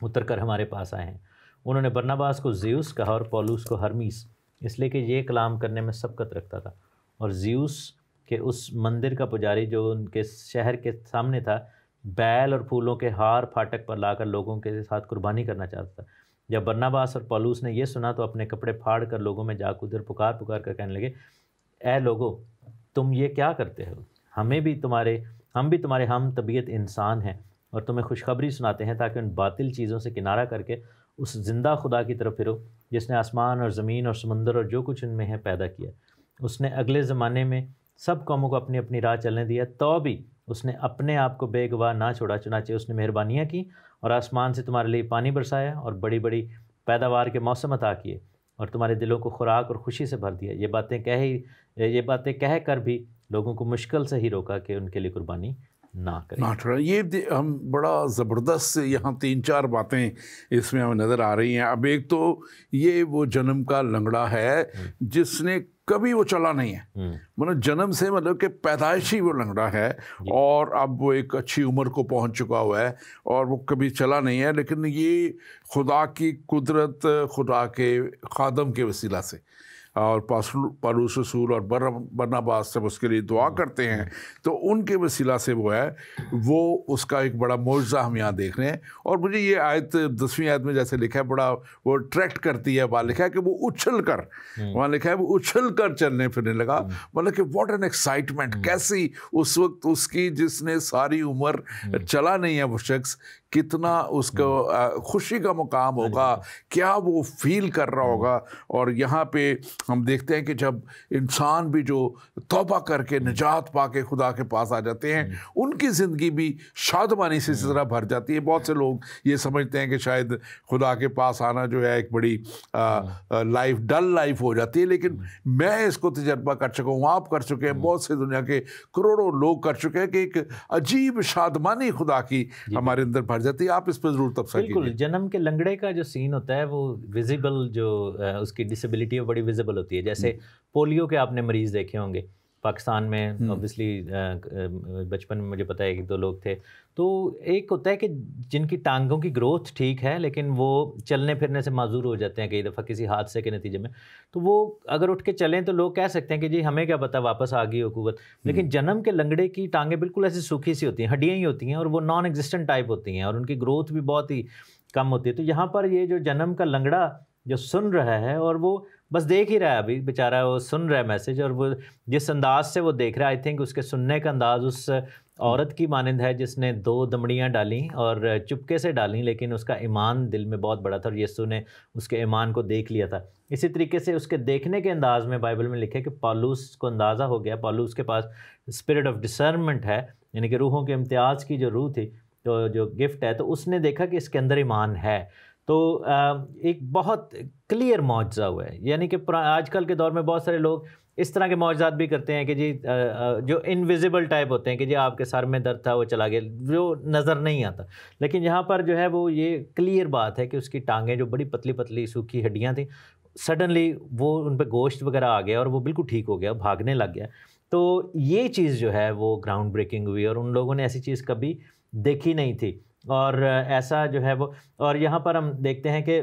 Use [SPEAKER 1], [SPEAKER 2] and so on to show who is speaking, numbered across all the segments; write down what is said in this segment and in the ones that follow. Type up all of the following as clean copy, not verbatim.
[SPEAKER 1] اتر کر ہمارے پاس آئے ہیں۔ انہوں نے برناباس کو زیوس کہا اور پولوس کو ہرمیس، اس لیے کہ یہ کلام کرنے میں سبقت رکھتا تھا، اور زیوس کے اس مندر کا پجاری جو ان کے شہر کے سامنے تھا بیل اور پھولوں کے ہار پھاٹک پر لا کر لوگوں کے ساتھ قربانی کرنا چاہتا تھا۔ جب برناباس اور پولوس نے یہ سنا تو اپنے کپڑے پھاڑ کر لوگوں میں جا کر پکار پکار کر کہنے لگے، اے لوگو، تم یہ کیا کرتے ہو؟ ہم بھی تمہارے ہم طبیعت انسان ہیں اور تمہیں خوشخبری سناتے ہیں تاکہ ان باطل چیزوں سے کنارہ کر کے اس زندہ خدا کی طرف پھرو جس نے آسمان اور زمین اور سمندر اور جو کچھ ان میں ہے پیدا کیا۔ اس نے اگلے زمانے میں سب قوموں کو اپنی اپنی راہ چلنے دیا، تو بھی اس نے اپنے آپ کو بے گواہ نہ چھوڑا، چنانچہ اس نے مہربانیاں کی اور آسمان سے تمہارے لیے پانی برسایا اور بڑی بڑی پیداوار کے موسم عطا کیے اور تمہارے دلوں کو خوراک اور خوشی سے بھر دیا۔ یہ باتیں کہہ کر بھی لوگوں کو مشکل سے ہی روکا کہ ان کے لیے قربانی نہ کریں۔
[SPEAKER 2] یہ ہم بڑا زبردست یہاں 3-4 باتیں اس میں ہمیں نظر آ رہی ہیں۔ اب ایک تو یہ وہ جنم کا لنگڑا ہے جس نے کبھی وہ چلا نہیں ہے، مطلب جنم سے مطلب کہ پیدائشی وہ لنگڑا ہے، اور اب وہ ایک اچھی عمر کو پہنچ چکا ہوا ہے اور وہ کبھی چلا نہیں ہے، لیکن یہ خدا کی قدرت، خدا کے خادم کے وسیلہ سے، اور پولوس رسول اور برناباس جب اس کے لیے دعا کرتے ہیں تو ان کے وسیلہ سے وہ ہے، وہ اس کا ایک بڑا معجزہ ہم یہاں دیکھ رہے ہیں۔ اور مجھے یہ آیت 10ویں آیت میں جیسے لکھا ہے بڑا وہ اٹریکٹ کرتی ہے، وہاں لکھا ہے کہ وہ اچھل کر، وہاں لکھا ہے وہ اچھل کر چلنے پھرنے لگا، مطلب کہ واٹ این ایکسائٹمنٹ، کیسی اس وقت اس کی جس نے ساری عمر چلا نہیں ہے وہ شخص، کتنا اس کو خوشی کا مقام ہوگا، کیا وہ فیل کر رہا ہوگا۔ اور یہاں پہ ہم دیکھتے ہیں کہ جب انسان بھی جو توبہ کر کے نجات پا کے خدا کے پاس آ جاتے ہیں، ان کی زندگی بھی شادمانی سے اس طرح بھر جاتی ہے۔ بہت سے لوگ یہ سمجھتے ہیں کہ شاید خدا کے پاس آنا جو ہے ایک بڑی لائف ڈل لائف ہو جاتی ہے، لیکن میں اس کو تجربہ کر چکا ہوں، آپ کر چکے ہیں، بہت سے دنیا کے کروڑوں لوگ کر چکے ہیں کہ ایک عجیب شادمانی خدا کی ہمارے اندر بھر جاتی ہے۔ آپ اس پہ ضرور تبصرہ کیجیے۔
[SPEAKER 1] بالکل، جنم کے لنگڑے کا جو سین ہوتا ہے وہ ویزیبل، جو اس کی ڈسیبلٹی ہے بڑی ویزیبل ہوتی ہے۔ جیسے پولیو کے آپ نے مریض دیکھے ہوں گے پاکستان میں، اوبویسلی بچپن میں مجھے پتا ہے کہ 2 لوگ تھے، تو ایک ہوتا ہے کہ جن کی ٹانگوں کی گروتھ ٹھیک ہے لیکن وہ چلنے پھرنے سے معذور ہو جاتے ہیں کئی دفعہ کسی حادثے کے نتیجے میں، تو وہ اگر اٹھ کے چلیں تو لوگ کہہ سکتے ہیں کہ جی ہمیں کیا پتہ واپس آ گئی ہو قوت، لیکن جنم کے لنگڑے کی ٹانگیں بالکل ایسی سوکھی سی ہوتی ہیں، ہڈیاں ہی ہوتی ہیں، اور وہ نان ایگزسٹنٹ ٹائپ ہوتی ہیں، اور ان کی گروتھ بھی بہت ہی کم ہوتی ہے۔ تو یہاں پر یہ جو جنم کا لنگڑا جو سن رہا ہے، اور وہ بس دیکھ ہی رہا ہے، ابھی بیچارہ وہ سن رہا ہے میسج، اور وہ جس انداز سے وہ دیکھ رہا ہے، آئی تھنک اس کے سننے کا انداز اس عورت کی مانند ہے جس نے 2 دمڑیاں ڈالیں اور چپکے سے ڈالیں، لیکن اس کا ایمان دل میں بہت بڑا تھا اور یسوع نے اس کے ایمان کو دیکھ لیا تھا۔ اسی طریقے سے اس کے دیکھنے کے انداز میں بائبل میں لکھا ہے کہ پولوس کو اندازہ ہو گیا، پولوس کے پاس اسپرٹ آف ڈسرنمنٹ ہے، یعنی کہ روحوں کے امتیاز کی جو روح تھی، تو جو گفٹ ہے، تو اس نے دیکھا کہ اس کے اندر ایمان ہے۔ تو ایک بہت کلیئر معجزہ ہوا ہے، یعنی کہ آج کل کے دور میں بہت سارے لوگ اس طرح کے معجزات بھی کرتے ہیں کہ جی جو انویزیبل ٹائپ ہوتے ہیں کہ جی آپ کے سر میں درد تھا وہ چلا گیا، جو نظر نہیں آتا، لیکن یہاں پر جو ہے وہ یہ کلیئر بات ہے کہ اس کی ٹانگیں جو بڑی پتلی پتلی سوکھی ہڈیاں تھیں، سڈنلی وہ ان پہ گوشت وغیرہ آ گیا اور وہ بالکل ٹھیک ہو گیا، بھاگنے لگ گیا۔ تو یہ چیز جو ہے وہ گراؤنڈ بریکنگ ہوئی، اور ان لوگوں نے ایسی چیز کبھی دیکھی نہیں تھی، اور ایسا جو ہے وہ، اور یہاں پر ہم دیکھتے ہیں کہ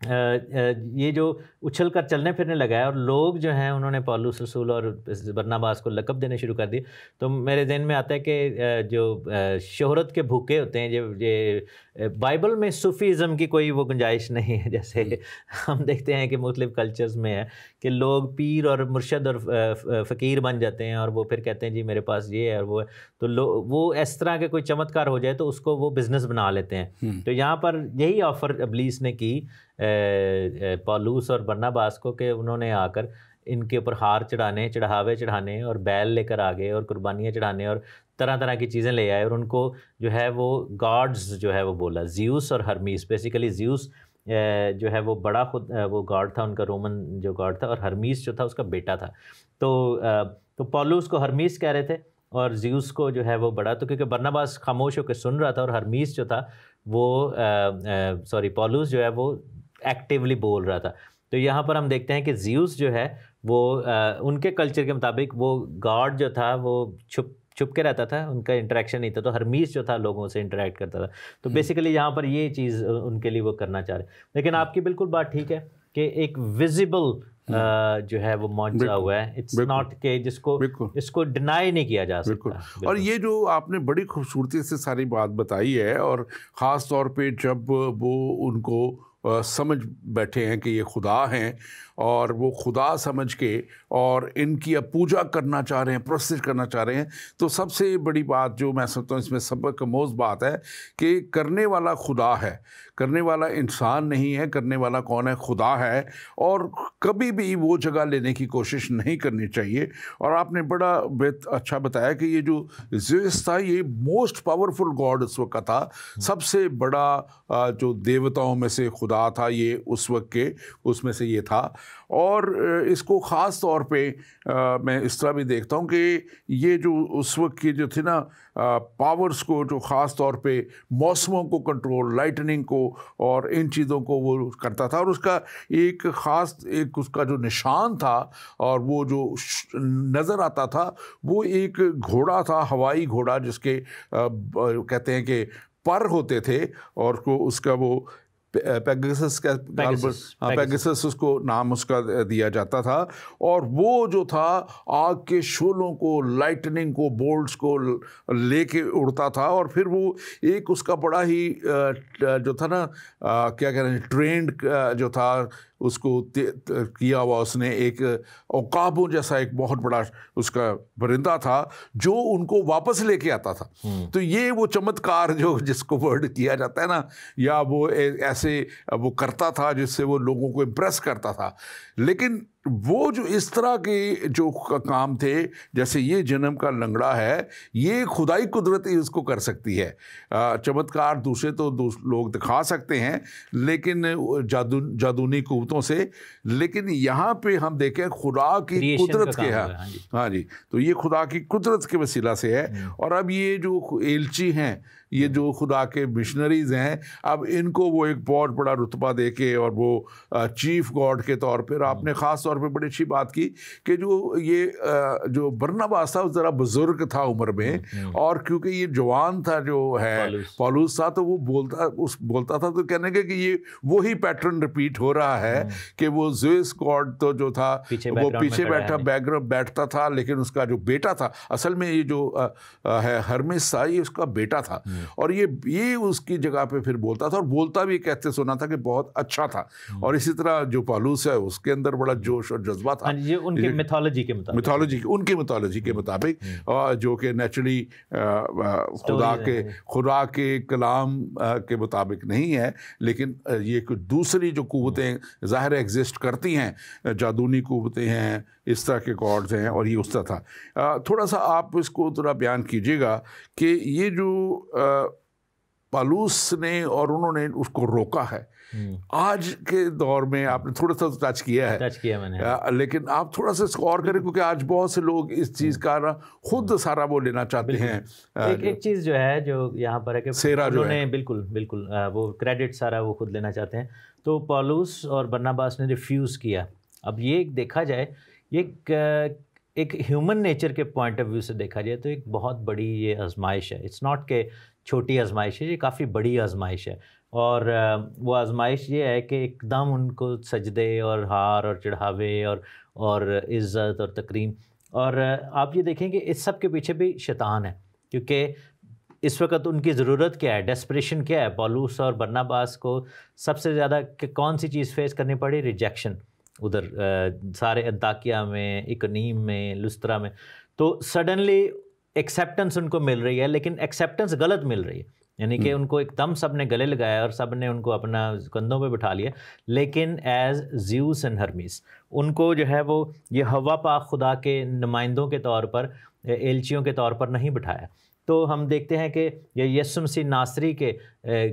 [SPEAKER 1] یہ جو اچھل کر چلنے پھرنے لگا ہے، اور لوگ جو ہیں انہوں نے پولوس رسول اور برناباس کو لقب دینے شروع کر دیے۔ تو میرے ذہن میں آتا ہے کہ جو شہرت کے بھوکے ہوتے ہیں، یہ بائبل میں صوفیزم کی کوئی وہ گنجائش نہیں ہے، جیسے ہم دیکھتے ہیں کہ مختلف کلچرز میں ہے کہ لوگ پیر اور مرشد اور فقیر بن جاتے ہیں، اور وہ پھر کہتے ہیں جی میرے پاس یہ ہے اور وہ ہے، تو وہ اس طرح کے کوئی چمتکار ہو جائے تو اس کو وہ بزنس بنا لیتے ہیں۔ تو یہاں پر یہی آفر ابلیس نے کی پولوس اور برناباس کو کہ انہوں نے آ کر ان کے اوپر ہار چڑھانے، چڑھاوے چڑھانے، اور بیل لے کر آگے اور قربانیاں چڑھانے اور طرح طرح کی چیزیں لے آئے، اور ان کو جو ہے وہ گاڈز جو ہے وہ بولا، زیوس اور ہرمیس۔ بیسیکلی زیوس جو ہے وہ بڑا خود وہ گاڈ تھا ان کا، رومن جو گاڈ تھا، اور ہرمیس جو تھا اس کا بیٹا تھا۔ تو پولوس کو ہرمیس کہہ رہے تھے اور زیوس کو جو ہے وہ بڑا، تو کیونکہ برناباس خاموش ہو کے سن رہا تھا، اور ہرمیس جو تھا وہ پولوس جو ہے وہ ایکٹیولی بول رہا تھا۔ تو یہاں پر ہم دیکھتے ہیں کہ زیوس جو ہے وہ ان کے کلچر کے مطابق وہ گاڈ جو تھا وہ چھپ کے رہتا تھا, ان کا انٹریکشن نہیں تھا. تو ہرمیس جو تھا لوگوں سے انٹریکٹ کرتا تھا. تو بیسیکلی یہاں پر یہ چیز ان کے لیے وہ کرنا چاہ رہے. لیکن آپ کی بالکل بات ٹھیک ہے کہ ایک ویزیبل جو ہے وہ معجزہ ہوا ہے. اٹس ناٹ کہ جس کو اس کو ڈینائی نہیں کیا جا سکتا.
[SPEAKER 2] اور یہ جو آپ نے بڑی خوبصورتی سے ساری بات بتائی ہے, اور خاص طور پہ جب وہ ان کو سمجھ بیٹھے ہیں کہ یہ خدا ہیں, اور وہ خدا سمجھ کے اور ان کی اب پوجا کرنا چاہ رہے ہیں, پرستش کرنا چاہ رہے ہیں, تو سب سے بڑی بات جو میں سمجھتا ہوں اس میں سبق آموز بات ہے کہ کرنے والا خدا ہے, کرنے والا انسان نہیں ہے. کرنے والا کون ہے؟ خدا ہے. اور کبھی بھی وہ جگہ لینے کی کوشش نہیں کرنی چاہیے. اور آپ نے بڑا اچھا بتایا کہ یہ جو زیوس تھا یہ موسٹ پاورفل گاڈ اس وقت تھا, سب سے بڑا جو دیوتاؤں میں سے خدا تھا یہ اس وقت کے, اس میں سے یہ تھا. اور اس کو خاص طور پہ میں اس طرح بھی دیکھتا ہوں کہ یہ جو اس وقت کی جو تھی نا پاورز کو, جو خاص طور پہ موسموں کو کنٹرول, لائٹننگ کو اور ان چیزوں کو وہ کرتا تھا. اور اس کا ایک خاص ایک اس کا جو نشان تھا اور وہ جو نظر آتا تھا وہ ایک گھوڑا تھا, ہوائی گھوڑا, جس کے کہتے ہیں کہ پر ہوتے تھے, اور کو اس کا وہ پیگسس کا پیگسس اس کو نام اس کا دیا جاتا تھا. اور وہ جو تھا آگ کے شعلوں کو, لائٹننگ کو, بولٹس کو لے کے اڑتا تھا. اور پھر وہ ایک اس کا بڑا ہی جو تھا نا کیا کہہ رہے ہیں, ٹرینڈ جو تھا اس کو کیا ہوا اس نے, ایک عقابوں جیسا ایک بہت بڑا اس کا پرندہ تھا جو ان کو واپس لے کے آتا تھا. تو یہ وہ چمتکار جو جس کو ورڈ کیا جاتا ہے نا, یا وہ ایسے وہ کرتا تھا جس سے وہ لوگوں کو امپریس کرتا تھا. لیکن وہ جو اس طرح کے جو کام تھے, جیسے یہ جنم کا لنگڑا ہے, یہ خدائی قدرت ہی اس کو کر سکتی ہے. چمتکار دوسرے تو لوگ دکھا سکتے ہیں لیکن جادونی قوتوں سے, لیکن یہاں پہ ہم دیکھیں خدا کی قدرت کے ہے. ہاں جی, تو یہ خدا کی قدرت کے وسیلہ سے ہے. اور اب یہ جو ایلچی ہیں, یہ جو خدا کے مشنریز ہیں, اب ان کو وہ ایک بہت بڑا رتبہ دے کے, اور وہ چیف گاڈ کے طور پر, آپ نے خاص طور پہ بڑی اچھی بات کی کہ جو یہ جو برناباس تھا ذرا بزرگ تھا عمر میں, اور کیونکہ یہ جوان تھا جو ہے پالوس تھا, تو وہ بولتا تھا تو کہنے کے کہ یہ وہی پیٹرن ریپیٹ ہو رہا ہے کہ وہ زیوس گاڈ تو جو تھا وہ پیچھے بیٹھتا تھا, لیکن اس کا جو بیٹا تھا, اصل میں یہ جو ہے ہرمیس تھا, یہ اس کا بیٹا تھا. اور یہ اس کی جگہ پہ پھر بولتا تھا, اور بولتا بھی کہتے سنا تھا کہ بہت اچھا تھا. اور اسی طرح جو پالوس ہے اس کے اندر بڑا جوش اور جذبہ تھا,
[SPEAKER 1] ان کے میتھولوجی
[SPEAKER 2] کے مطابق, جو کہ نیچرلی خدا کے کلام کے مطابق نہیں ہے. لیکن یہ دوسری جو قوتیں ظاہر ایگزسٹ کرتی ہیں, جادونی قوتیں ہیں, اس طرح کے گاڈز ہیں, اور یہ اس طرح تھا. تھوڑا سا آپ اس کو ذرا بیان کیجیے گا کہ یہ جو پالوس نے اور انہوں نے اس کو روکا ہے, آج کے دور میں آپ نے تھوڑا سا ٹچ کیا ہے, لیکن آپ تھوڑا سا اس کو اور کریں, کیونکہ آج بہت سے لوگ اس چیز کا خود سارا وہ لینا چاہتے ہیں.
[SPEAKER 1] ایک چیز جو ہے جو یہاں پر ہے کہ انہوں نے بالکل وہ کریڈٹ سارا وہ خود لینا چاہتے ہیں. تو پالوس اور برناباس نے ریفیوز کیا. اب یہ دیکھا جائے, ایک ہیومن نیچر کے پوائنٹ آف ویو سے دیکھا جائے تو ایک بہت بڑی یہ آزمائش ہے. اٹس ناٹ کہ چھوٹی آزمائش ہے, یہ کافی بڑی آزمائش ہے. اور وہ آزمائش یہ ہے کہ ایک دم ان کو سجدے اور ہار اور چڑھاوے اور عزت اور تکریم. اور آپ یہ دیکھیں کہ اس سب کے پیچھے بھی شیطان ہے, کیونکہ اس وقت ان کی ضرورت کیا ہے, ڈیسپریشن کیا ہے. پالوس اور برناباس کو سب سے زیادہ کون سی چیز فیس کرنی پڑی؟ ریجیکشن. ادھر سارے انطاکیہ میں, اکنیم میں, لسترا میں. تو سڈنلی ایکسیپٹنس ان کو مل رہی ہے, لیکن ایکسیپٹنس غلط مل رہی ہے. یعنی کہ ان کو ایک دم سب نے گلے لگایا اور سب نے ان کو اپنا کندھوں پہ بٹھا لیا, لیکن ایز زیوس اینڈ ہرمیس ان کو جو ہے وہ یہ ہوا پاک خدا کے نمائندوں کے طور پر, ایلچیوں کے طور پر نہیں بٹھایا. تو ہم دیکھتے ہیں کہ یہ یسوع مسیح ناصری کے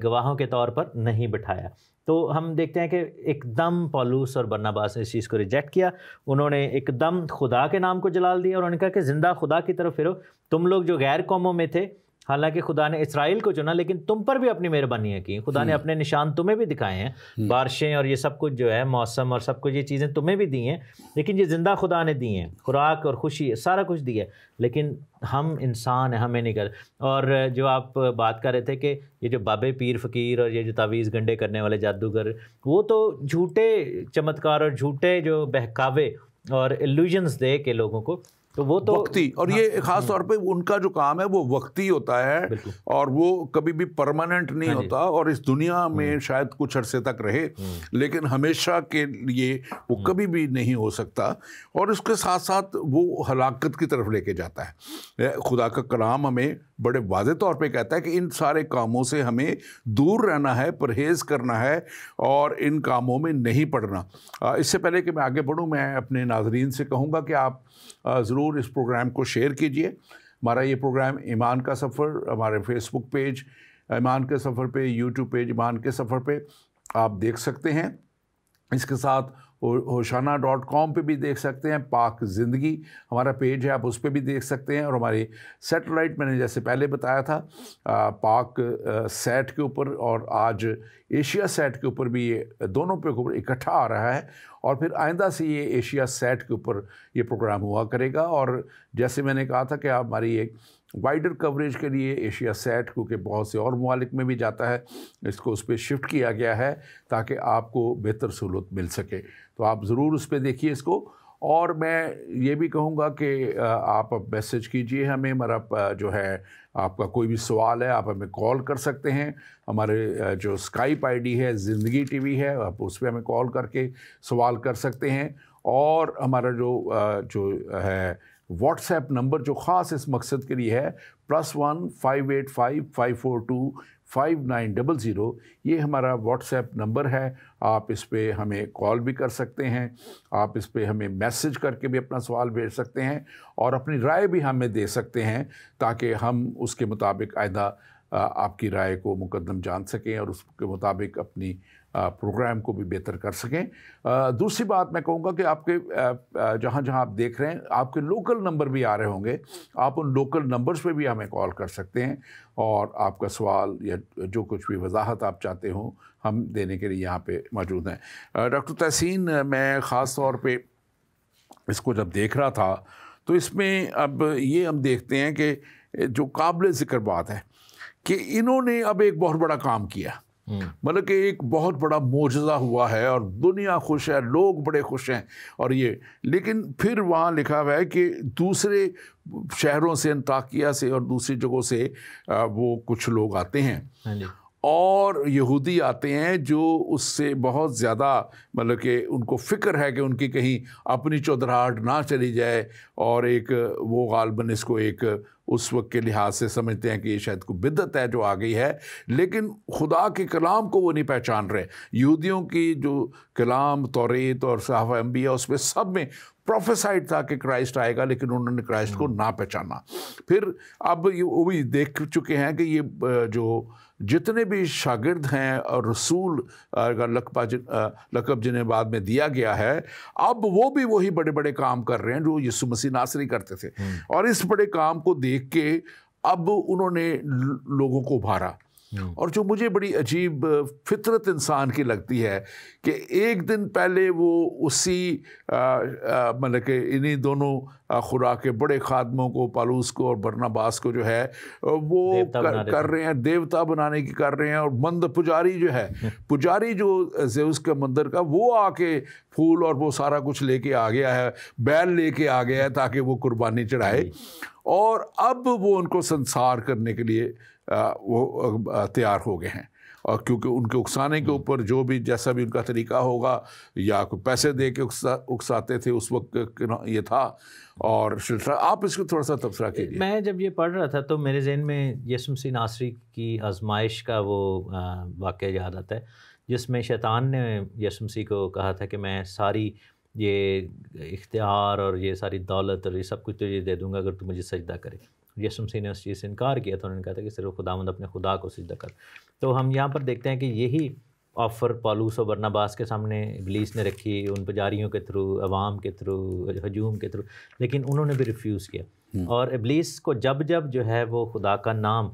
[SPEAKER 1] گواہوں کے طور پر نہیں بٹھایا. تو ہم دیکھتے ہیں کہ ایک دم پالوس اور برناباس نے اس چیز کو ریجیکٹ کیا. انہوں نے ایک دم خدا کے نام کو جلال دیا, اور انہوں نے کہا کہ زندہ خدا کی طرف پھرو. تم لوگ جو غیر قوموں میں تھے, حالانکہ خدا نے اسرائیل کو چنا لیکن تم پر بھی اپنی مہربانیاں کی. خدا نے اپنے نشان تمہیں بھی دکھائے ہیں, بارشیں اور یہ سب کچھ جو ہے موسم اور سب کچھ یہ چیزیں تمہیں بھی دی ہیں, لیکن یہ زندہ خدا نے دی ہیں, خوراک اور خوشی سارا کچھ دیا ہے, لیکن ہم انسان ہیں, ہمیں نہیں کر. اور جو آپ بات کر رہے تھے کہ یہ جو بابے پیر فقیر اور یہ جو تعویذ گنڈے کرنے والے جادوگر, وہ تو جھوٹے چمتکار اور جھوٹے جو بہکاوے اور ایلوژنز دے کے لوگوں کو, تو وہ تو
[SPEAKER 2] وقتی, اور یہ خاص طور پہ ان کا جو کام ہے وہ وقتی ہوتا ہے اور وہ کبھی بھی پرماننٹ نہیں ہوتا, اور اس دنیا میں شاید کچھ عرصے تک رہے لیکن ہمیشہ کے لیے وہ کبھی بھی نہیں ہو سکتا, اور اس کے ساتھ ساتھ وہ ہلاکت کی طرف لے کے جاتا ہے. خدا کا کلام ہمیں بڑے واضح طور پہ کہتا ہے کہ ان سارے کاموں سے ہمیں دور رہنا ہے, پرہیز کرنا ہے اور ان کاموں میں نہیں پڑنا. اس سے پہلے کہ میں آگے بڑھوں, میں اپنے ناظرین سے کہوں گا کہ آپ ضرور اس پروگرام کو شیئر کیجئے. ہمارا یہ پروگرام ایمان کا سفر ہمارے فیس بک پیج ایمان کے سفر پہ, یوٹیوب پیج ایمان کے سفر پہ آپ دیکھ سکتے ہیں. اس کے ساتھ hoshana.com پہ بھی دیکھ سکتے ہیں. پاک زندگی ہمارا پیج ہے, آپ اس پہ بھی دیکھ سکتے ہیں. اور ہماری سیٹلائٹ میں نے جیسے پہلے بتایا تھا پاک سیٹ کے اوپر, اور آج ایشیا سیٹ کے اوپر بھی یہ دونوں پہ اوپر اکٹھا آ رہا ہے, اور پھر آئندہ سے یہ ایشیا سیٹ کے اوپر یہ پروگرام ہوا کرے گا. اور جیسے میں نے کہا تھا کہ آپ ہماری ایک وائڈر کوریج کے لیے ایشیا سیٹ, کیونکہ بہت سے اور ممالک میں بھی جاتا ہے, اس کو اس پہ شفٹ کیا گیا ہے تاکہ آپ کو بہتر سہولت مل سکے. تو آپ ضرور اس پہ دیکھیے اس کو. اور میں یہ بھی کہوں گا کہ آپ میسج کیجئے ہمیں. ہمارا جو ہے آپ کا کوئی بھی سوال ہے آپ ہمیں کال کر سکتے ہیں. ہمارے جو اسکائپ آئی ڈی ہے زندگی ٹی وی ہے, آپ اس پہ ہمیں کال کر کے سوال کر سکتے ہیں. اور ہمارا جو ہے واٹس ایپ نمبر جو خاص اس مقصد کے لیے ہے +1 585 542 5900, یہ ہمارا واٹس ایپ نمبر ہے. آپ اس پہ ہمیں کال بھی کر سکتے ہیں, آپ اس پہ ہمیں میسج کر کے بھی اپنا سوال بھیج سکتے ہیں, اور اپنی رائے بھی ہمیں دے سکتے ہیں تاکہ ہم اس کے مطابق آئندہ آپ کی رائے کو مقدم جان سکیں اور اس کے مطابق اپنی پروگرام کو بھی بہتر کر سکیں. دوسری بات میں کہوں گا کہ آپ کے جہاں جہاں آپ دیکھ رہے ہیں آپ کے لوکل نمبر بھی آ رہے ہوں گے, آپ ان لوکل نمبرز پہ بھی ہمیں کال کر سکتے ہیں, اور آپ کا سوال یا جو کچھ بھی وضاحت آپ چاہتے ہوں ہم دینے کے لیے یہاں پہ موجود ہیں. ڈاکٹر تحسین, میں خاص طور پہ اس کو جب دیکھ رہا تھا تو اس میں اب یہ ہم دیکھتے ہیں کہ جو قابل ذکر بات ہے کہ انہوں نے اب ایک بہت بڑا کام کیا, مطلب کہ ایک بہت بڑا معجزہ ہوا ہے اور دنیا خوش ہے, لوگ بڑے خوش ہیں. اور یہ لیکن پھر وہاں لکھا ہوا ہے کہ دوسرے شہروں سے, انطاکیہ سے اور دوسری جگہوں سے وہ کچھ لوگ آتے ہیں, اور یہودی آتے ہیں جو اس سے بہت زیادہ مطلب کہ ان کو فکر ہے کہ ان کی کہیں اپنی چودراہٹ نہ چلی جائے, اور ایک وہ غالباً اس کو ایک اس وقت کے لحاظ سے سمجھتے ہیں کہ یہ شاید کوئی بدعت ہے جو آ گئی ہے, لیکن خدا کے کلام کو وہ نہیں پہچان رہے. یہودیوں کی جو کلام توریت اور صحابہ انبیاء اس میں سب میں پروفیسائڈ تھا کہ کرائسٹ آئے گا, لیکن انہوں نے کرائسٹ کو نہ پہچانا. پھر اب وہ بھی دیکھ چکے ہیں کہ یہ جو جتنے بھی شاگرد ہیں اور رسول کا لقب جنہیں بعد میں دیا گیا ہے, اب وہ بھی وہی بڑے بڑے کام کر رہے ہیں جو یسوع مسیح ناصری کرتے تھے. اور اس بڑے کام کو دیکھ کے اب انہوں نے لوگوں کو ابھارا. اور جو مجھے بڑی عجیب فطرت انسان کی لگتی ہے کہ ایک دن پہلے وہ اسی مطلب کہ انہی دونوں خدا کے بڑے خادموں کو, پالوس کو اور برناباس کو جو ہے وہ کر رہے ہیں, دیوتا بنانے کی کر رہے ہیں. اور مند پجاری جو ہے, پجاری جو زیوس کے مندر کا, وہ آ کے پھول اور وہ سارا کچھ لے کے آ گیا ہے, بیل لے کے آ گیا ہے تاکہ وہ قربانی چڑھائے. اور اب وہ ان کو سنسار کرنے کے لیے وہ تیار ہو گئے ہیں, اور کیونکہ ان کے اکسانے کے اوپر جو بھی جیسا بھی ان کا طریقہ ہوگا, یا کوئی پیسے دے کے اکساتے تھے اس وقت یہ تھا. اور آپ اس کو تھوڑا سا تبصرہ کیجیے.
[SPEAKER 1] میں جب یہ پڑھ رہا تھا تو میرے ذہن میں یسوع مسیح ناصری کی آزمائش کا وہ واقعہ یاد آتا ہے جس میں شیطان نے یسوع مسیح کو کہا تھا کہ میں ساری یہ اختیار اور یہ ساری دولت اور یہ سب کچھ تجھے دے دوں گا اگر تو مجھے سجدہ کرے. یسوع مسیح نے اس چیز سے انکار کیا, تو انہوں نے کہا تھا کہ صرف خداوند اپنے خدا کو سجدہ کر. تو ہم یہاں پر دیکھتے ہیں کہ یہی آفر پالوس و برناباس کے سامنے ابلیس نے رکھی، ان پجاریوں کے تھرو، عوام کے تھرو، ہجوم کے تھرو، لیکن انہوں نے بھی ریفیوز کیا. اور ابلیس کو جب جو ہے وہ خدا کا نام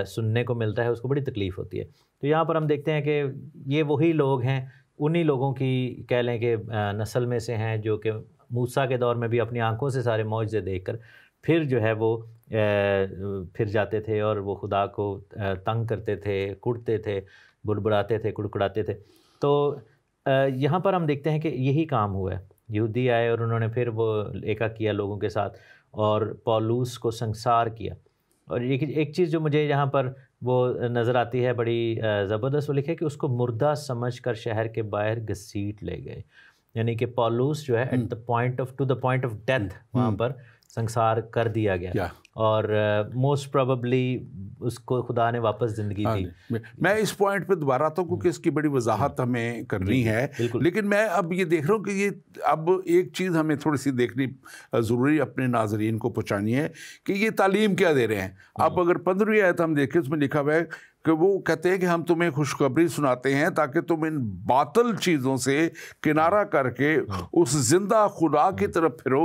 [SPEAKER 1] سننے کو ملتا ہے اس کو بڑی تکلیف ہوتی ہے. تو یہاں پر ہم دیکھتے ہیں کہ یہ وہی لوگ ہیں، انہی لوگوں کی کہہ لیں کہ نسل میں سے ہیں جو کہ موسیٰ کے دور میں بھی اپنی آنکھوں سے سارے معجزے دیکھ کر پھر جو ہے وہ پھر جاتے تھے اور وہ خدا کو تنگ کرتے تھے، کڑتے تھے، بڑبڑاتے تھے، کڑکڑاتے تھے. تو یہاں پر ہم دیکھتے ہیں کہ یہی کام ہوا ہے. یہودی آئے اور انہوں نے پھر وہ ایکا کیا لوگوں کے ساتھ اور پولوس کو سنسار کیا. اور ایک چیز جو مجھے یہاں پر وہ نظر آتی ہے بڑی زبردست، وہ لکھے کہ اس کو مردہ سمجھ کر شہر کے باہر گھسیٹ لے گئے. یعنی کہ پولوس جو ہے at the point of death وہاں پر سنسار کر دیا گیا، اور موسٹ پروبیبلی اس کو خدا نے واپس زندگی دی.
[SPEAKER 2] میں اس پوائنٹ پہ دوبارہ آتا ہوں کیونکہ اس کی بڑی وضاحت ہمیں کرنی ہے، لیکن میں اب یہ دیکھ رہا ہوں کہ یہ اب ایک چیز ہمیں تھوڑی سی دیکھنی ضروری اپنے ناظرین کو پہنچانی ہے کہ یہ تعلیم کیا دے رہے ہیں. اب اگر 15ویں آیت ہم دیکھیں اس میں لکھا ہوا ہے کہ وہ کہتے ہیں کہ ہم تمہیں خوشخبری سناتے ہیں تاکہ تم ان باطل چیزوں سے کنارہ کر کے اس زندہ خدا کی طرف پھرو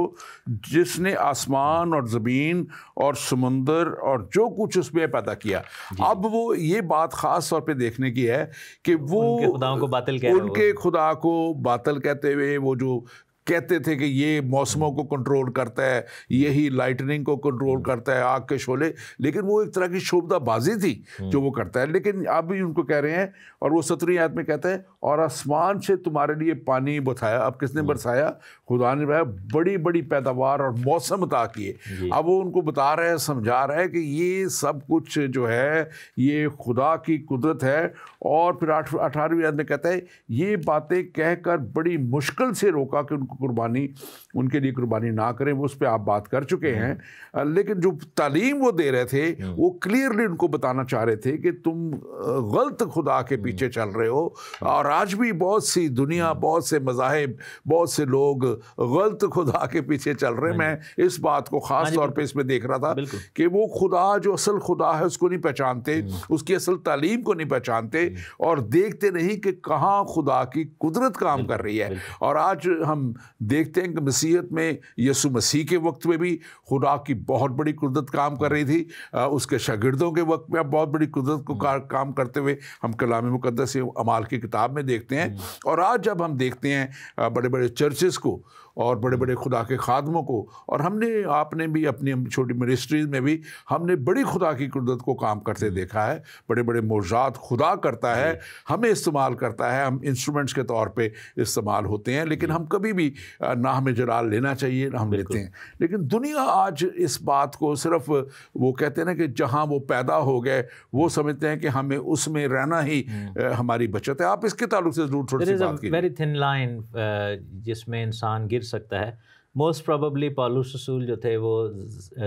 [SPEAKER 2] جس نے آسمان اور زمین اور سمندر اور جو کچھ اس میں پیدا کیا. اب وہ یہ بات خاص طور پہ دیکھنے کی ہے کہ وہ ان کے خدا کو باطل کہتے ہوئے وہ جو کہتے تھے کہ یہ موسموں کو کنٹرول کرتا ہے، یہی لائٹننگ کو کنٹرول کرتا ہے، آگ کے شعلے، لیکن وہ ایک طرح کی شعبدہ بازی تھی جو وہ کرتا ہے. لیکن اب بھی ان کو کہہ رہے ہیں، اور وہ 17ویں آیت میں کہتا ہے اور آسمان سے تمہارے لیے پانی برسایا. اب کس نے برسایا؟ خدا نے برسایا. بڑی بڑی پیداوار اور موسم عطا کیے. اب وہ ان کو بتا رہے ہیں، سمجھا رہے ہیں کہ یہ سب کچھ جو ہے یہ خدا کی قدرت ہے. اور پھر 18ویں آیت میں کہتا ہے یہ باتیں کہہ کر بڑی مشکل سے روکا کہ ان کے لیے قربانی نہ کریں. وہ اس پہ آپ بات کر چکے ہیں، لیکن جو تعلیم وہ دے رہے تھے وہ کلیئرلی ان کو بتانا چاہ رہے تھے کہ تم غلط خدا کے پیچھے چل رہے ہو. اور آج بھی بہت سی دنیا، بہت سے مذاہب، بہت سے لوگ غلط خدا کے پیچھے چل رہے ہیں. میں اس بات کو خاص طور پہ اس میں دیکھ رہا تھا کہ وہ خدا جو اصل خدا ہے اس کو نہیں پہچانتے، اس کی اصل تعلیم کو نہیں پہچانتے، اور دیکھتے نہیں کہ کہاں خدا کی قدرت کام کر رہی ہے. اور آج ہم دیکھتے ہیں کہ مسیحیت میں یسوع مسیح کے وقت میں بھی خدا کی بہت بڑی قدرت کام کر رہی تھی. اس کے شاگردوں کے وقت میں بہت بڑی قدرت کو کام کرتے ہوئے ہم کلام مقدس اعمال کی کتاب میں دیکھتے ہیں. اور آج جب ہم دیکھتے ہیں بڑے بڑے چرچز کو اور بڑے بڑے خدا کے خادموں کو، اور آپ نے بھی اپنی چھوٹی منسٹریز میں بھی ہم نے بڑی خدا کی قدرت کو کام کرتے دیکھا ہے. بڑے بڑے معجزات خدا کرتا ہے، ہمیں استعمال کرتا ہے، ہم انسٹرومنٹس کے طور پہ استعمال ہوتے ہیں. لیکن ہم کبھی بھی نہ ہمیں جلال لینا چاہیے نہ ہم لیتے ہیں. لیکن دنیا آج اس بات کو صرف وہ کہتے ہیں نا کہ جہاں وہ پیدا ہو گئے وہ سمجھتے ہیں کہ ہمیں اس میں رہنا ہی ہماری بچت ہے. آپ اس کے تعلق سے ضرور تھوڑی سی بات کیجیے.
[SPEAKER 1] ویری تھن لائن جس میں انسان گر سکتا ہے. موسٹ پروبیبلی پالوس رسول جو تھے وہ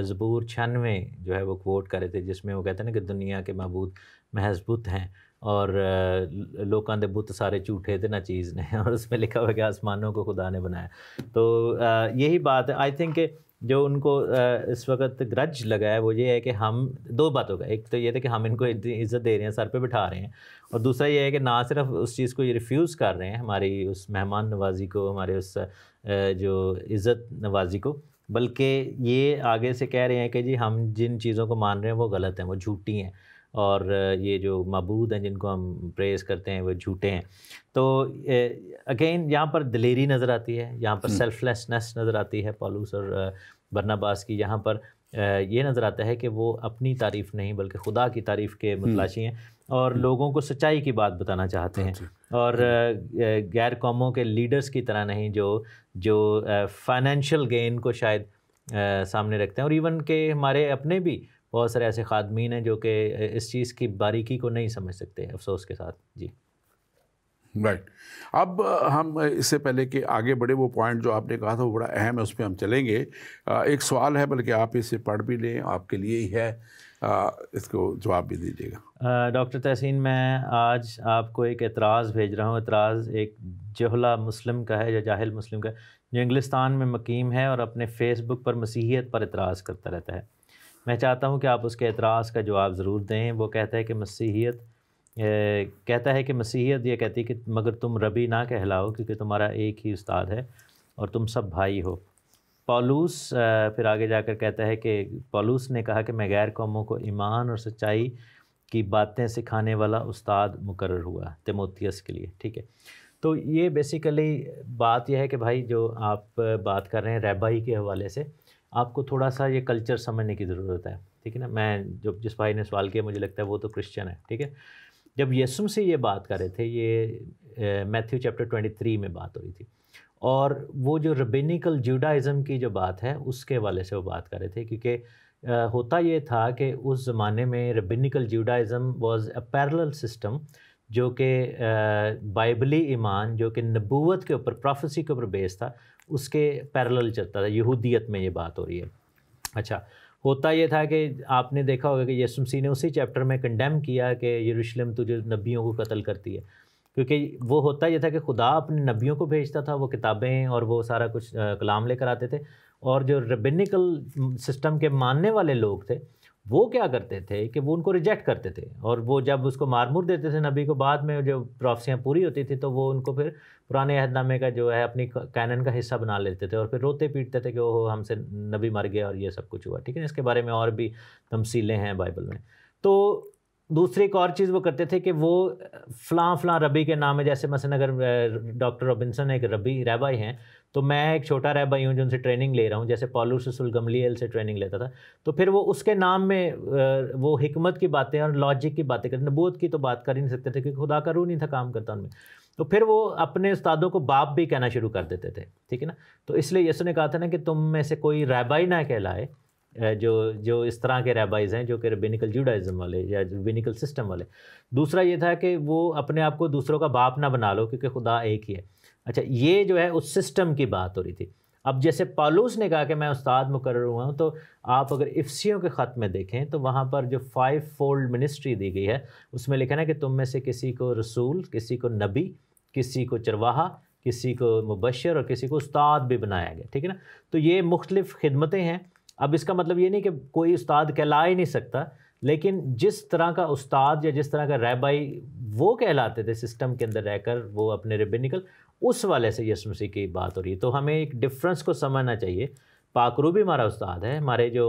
[SPEAKER 1] زبور 96 جو ہے وہ کوٹ کر رہے تھے، جس میں وہ کہتے ہیں نا کہ دنیا کے معبود محض بت ہیں اور لوکاں دے بت سارے جھوٹے تھے نہ چیز نے، اور اس میں لکھا ہوا کہ آسمانوں کو خدا نے بنایا. تو یہی بات ہے. آئی تھنک کہ جو ان کو اس وقت گرج لگا ہے وہ یہ ہے کہ ہم دو باتوں کا، ایک تو یہ تھا کہ ہم ان کو عزت دے رہے ہیں، سر پہ بٹھا رہے ہیں، اور دوسرا یہ ہے کہ نہ صرف اس چیز کو یہ ریفیوز کر رہے ہیں ہماری اس مہمان نوازی کو، ہمارے اس جو عزت نوازی کو، بلکہ یہ آگے سے کہہ رہے ہیں کہ جی ہم جن چیزوں کو مان رہے ہیں وہ غلط ہیں، وہ جھوٹی ہیں، اور یہ جو معبود ہیں جن کو ہم پریز کرتے ہیں وہ جھوٹے ہیں. تو اگین یہاں پر دلیری نظر آتی ہے، یہاں پر سیلف لیسنس نظر آتی ہے پالوس اور برناباس کی. یہاں پر یہ نظر آتا ہے کہ وہ اپنی تعریف نہیں بلکہ خدا کی تعریف کے متلاشی ہیں اور لوگوں کو سچائی کی بات بتانا چاہتے ہیں، اور غیر قوموں کے لیڈرز کی طرح نہیں جو فائنینشیل گین کو شاید سامنے رکھتے ہیں. اور ایون کہ ہمارے اپنے بھی بہت سارے ایسے خادمین ہیں جو کہ اس چیز کی باریکی کو نہیں سمجھ سکتے، افسوس کے ساتھ. جی
[SPEAKER 2] رائٹ. اب ہم اس سے پہلے کہ آگے بڑھے، وہ پوائنٹ جو آپ نے کہا تھا وہ بڑا اہم ہے، اس پہ ہم چلیں گے. ایک سوال ہے، بلکہ آپ اسے پڑھ بھی لیں، آپ کے لیے ہی ہے، اس کو جواب بھی دیجیے گا.
[SPEAKER 1] ڈاکٹر تحسین، میں آج آپ کو ایک اعتراض بھیج رہا ہوں. اعتراض ایک جہلا مسلم کا ہے یا جاہل مسلم کا، جو انگلستان میں مقیم ہے اور اپنے فیس بک پر مسیحیت پر اعتراض کرتا رہتا ہے. میں چاہتا ہوں کہ آپ اس کے اعتراض کا جواب ضرور دیں. وہ کہتا ہے کہ مسیحیت کہتا ہے کہ مسیحیت یہ کہتی ہے کہ مگر تم ربی نہ کہلاؤ کیونکہ تمہارا ایک ہی استاد ہے اور تم سب بھائی ہو۔ پولوس پھر آگے جا کر کہتا ہے کہ پولوس نے کہا کہ میں غیر قوموں کو ایمان اور سچائی کی باتیں سکھانے والا استاد مقرر ہوا تیموتھیوس کے لیے، ٹھیک ہے۔ تو یہ بیسیکلی بات یہ ہے کہ بھائی جو آپ بات کر رہے ہیں ریبائی کے حوالے سے، آپ کو تھوڑا سا یہ کلچر سمجھنے کی ضرورت ہے، ٹھیک ہے نا۔ میں جس بھائی نے سوال کیا مجھے لگتا ہے وہ تو کرسچن ہے، ٹھیک ہے۔ جب یسوع سے یہ بات کر رہے تھے، یہ میتھیو چیپٹر 23 میں بات ہو رہی تھی، اور وہ جو ربینیکل جوڈائزم کی جو بات ہے اس کے حوالے سے وہ بات کر رہے تھے، کیونکہ ہوتا یہ تھا کہ اس زمانے میں rabbinical Judaism was a parallel system جو کہ بائبلی ایمان جو کہ نبوت کے اوپر، پروفیسی کے اوپر بیس تھا، اس کے پیرلل چلتا تھا۔ یہودیت میں یہ بات ہو رہی ہے۔ اچھا، ہوتا یہ تھا کہ آپ نے دیکھا ہوگا کہ یسوع مسیح نے اسی چیپٹر میں کنڈیم کیا کہ یروشلم تو جو نبیوں کو قتل کرتی ہے، کیونکہ وہ ہوتا یہ تھا کہ خدا اپنے نبیوں کو بھیجتا تھا، وہ کتابیں اور وہ سارا کچھ کلام لے کر آتے تھے، اور جو ربینیکل سسٹم کے ماننے والے لوگ تھے وہ کیا کرتے تھے کہ وہ ان کو ریجیکٹ کرتے تھے، اور وہ جب اس کو مارمور دیتے تھے نبی کو، بعد میں جو پروفیسیاں پوری ہوتی تھی تو وہ ان کو پھر پرانے عہد نامے کا جو ہے اپنی کینن کا حصہ بنا لیتے تھے، اور پھر روتے پیٹتے تھے کہ اوہ ہم سے نبی مر گیا اور یہ سب کچھ ہوا، ٹھیک ہے۔ اس کے بارے میں اور بھی تمثیلیں ہیں بائبل میں۔ تو دوسری ایک اور چیز وہ کرتے تھے کہ وہ فلاں فلاں ربی کے نام ہے، جیسے مثلا اگر ڈاکٹر رابنسن ایک ریبائی ہیں تو میں ایک چھوٹا ریبائی ہوں جو ان سے ٹریننگ لے رہا ہوں، جیسے پولوس رسول گملیل سے ٹریننگ لیتا تھا، تو پھر وہ اس کے نام میں وہ حکمت کی باتیں اور لاجک کی باتیں کرتے، نبوت کی تو بات کر ہی نہیں سکتے تھے کیونکہ خدا کا روح نہیں تھا کام کرتا ان میں، تو پھر وہ اپنے استادوں کو باپ بھی کہنا شروع کر دیتے تھے، ٹھیک ہے نا۔ تو اس لیے یسوع نے کہا تھا نا کہ تم میں سے کوئی ریبائی نہ کہلائے، جو اس طرح کے ریبائز ہیں جو کہ ربینیکل جوڈائزم والے یا ربینیکل سسٹم والے۔ دوسرا یہ تھا کہ وہ اپنے آپ کو دوسروں کا باپ نہ بنا لو کیونکہ خدا ایک ہی ہے۔ اچھا، یہ جو ہے اس سسٹم کی بات ہو رہی تھی۔ اب جیسے پالوس نے کہا کہ میں استاد مقرر ہوا ہوں، تو آپ اگر افسیوں کے خط میں دیکھیں تو وہاں پر جو 5 فولڈ منسٹری دی گئی ہے اس میں لکھا ہے کہ تم میں سے کسی کو رسول، کسی کو نبی، کسی کو چرواہا، کسی کو مبشر اور کسی کو استاد بھی بنایا گیا، ٹھیک ہے نا۔ تو یہ مختلف خدمتیں ہیں۔ اب اس کا مطلب یہ نہیں کہ کوئی استاد کہلا ہی نہیں سکتا، لیکن جس طرح کا استاد یا جس طرح کا ریبائی وہ کہلاتے تھے سسٹم کے اندر رہ کر، وہ اپنے ربینیکل، اس والے سے یسوع مسیح کی بات ہو رہی ہے۔ تو ہمیں ایک ڈفرنس کو سمجھنا چاہیے۔ پاک روح بھی ہمارا استاد ہے، ہمارے جو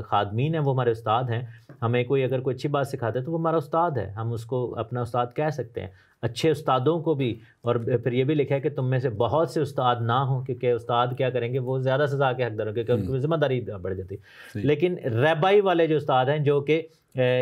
[SPEAKER 1] خادمین ہیں وہ ہمارے استاد ہیں، ہمیں کوئی اگر کوئی اچھی بات سکھاتا ہے تو وہ ہمارا استاد ہے، ہم اس کو اپنا استاد کہہ سکتے ہیں۔ اچھے استادوں کو بھی، اور پھر یہ بھی لکھا ہے کہ تم میں سے بہت سے استاد نہ ہوں، کیونکہ استاد کیا کریں گے، وہ زیادہ سزا کے حقدار ہوں کیونکہ ان کی ذمہ داری بڑھ جاتی ہے۔ لیکن ریبائی والے جو استاد ہیں، جو کہ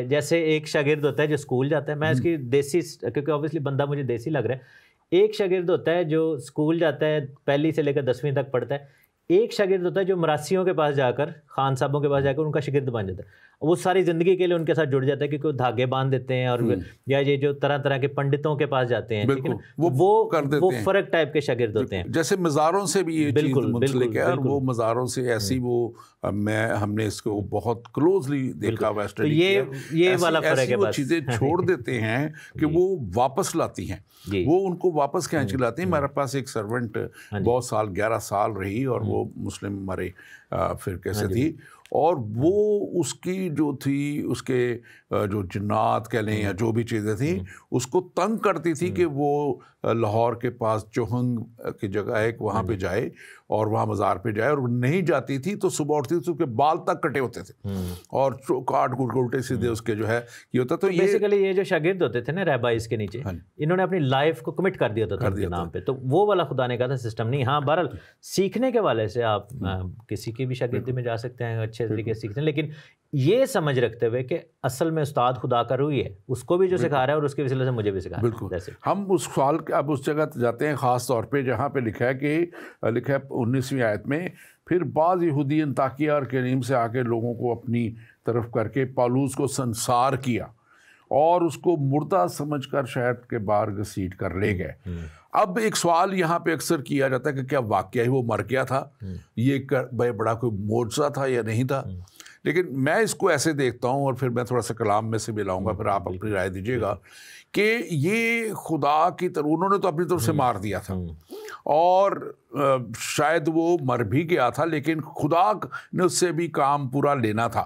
[SPEAKER 1] جیسے ایک شاگرد ہوتا ہے جو اسکول جاتا ہے، میں اس کی دیسی، کیونکہ اوبیسلی بندہ مجھے دیسی لگ رہا ہے، ایک شاگرد ہوتا ہے جو اسکول جاتا ہے، پہلی سے لے کر 10ویں تک پڑھتا ہے، ایک شاگرد ہوتا ہے جو مراسیوں کے پاس جا کر، خان صاحبوں کے پاس جا کر ان کا شاگرد بن جاتا ہے، وہ ساری زندگی کے لیے ان کے ساتھ جڑ جاتا ہے کیونکہ وہ دھاگے باندھ دیتے ہیں، اور یا یہ جو طرح طرح کے پنڈتوں کے پاس جاتے ہیں، ٹھیک ہے نا، وہ فرق ٹائپ کے شاگرد ہوتے ہیں۔
[SPEAKER 2] جیسے مزاروں سے بھی یہ چیز منسلک ہے، اور وہ مزاروں سے ایسی وہ ہم نے اس کو بہت کلوزلی دیکھا ہوا،
[SPEAKER 1] یہ والا فرق ہے،
[SPEAKER 2] وہ چیزیں چھوڑ دیتے ہیں کہ وہ واپس لاتی ہیں، وہ ان کو واپس کھینچ کے لاتے ہیں۔ ہمارے پاس ایک سرونٹ بہت سال 11 سال رہی، اور وہ مسلم ہمارے فرقے سے تھی، اور وہ اس کی جو تھی، اس کے جو جنات کہہ لیں یا جو بھی چیزیں تھیں، اس کو تنگ کرتی تھی کہ وہ لاہور کے پاس چوہنگ کی جگہ ایک وہاں پہ جائے اور وہاں مزار پہ جائے، اور نہیں جاتی تھی تو صبح اٹھتی تھی، اس کے بال تک کٹے ہوتے تھے اور کاٹ کوٹ الٹے سیدھے اس کے جو ہے یہ ہوتا۔ تو
[SPEAKER 1] بیسیکلی یہ جو شاگرد ہوتے تھے نا ریبائز کے نیچے، انہوں نے اپنی لائف کو کمٹ کر دیا تھا کے نام پہ، تو وہ والا خدا نے کہا تھا سسٹم نہیں۔ ہاں، بہرحال سیکھنے کے والے سے آپ کسی کی بھی شاگردی میں جا سکتے ہیں، اچھے طریقے سے سیکھتے ہیں، لیکن یہ سمجھ رکھتے ہوئے کہ اصل میں استاد خدا کا روح ہے، اس کو بھی جو سکھا رہا ہے اور اس کے وسیلے سے مجھے بھی سکھا رہا ہے۔
[SPEAKER 2] بالکل، ہم اس سوال اب اس جگہ جاتے ہیں خاص طور پہ جہاں پہ لکھا ہے کہ 19ویں آیت میں، پھر بعض یہودی انطاکیہ اور کریم سے آ کے لوگوں کو اپنی طرف کر کے پالوس کو سنسار کیا اور اس کو مردہ سمجھ کر شہر کے باہر گھسیٹ کر لے گئے۔ اب ایک سوال یہاں پہ اکثر کیا جاتا ہے کہ کیا واقعی وہ مر گیا تھا، یہ بڑا کوئی معجزہ تھا یا نہیں تھا؟ لیکن میں اس کو ایسے دیکھتا ہوں، اور پھر میں تھوڑا سا کلام میں سے بھی لاؤں گا، پھر آپ اپنی رائے دیجیے گا، کہ یہ خدا کی طرف انہوں نے تو اپنی طرف سے مار دیا تھا، اور شاید وہ مر بھی گیا تھا، لیکن خدا نے اس سے بھی کام پورا لینا تھا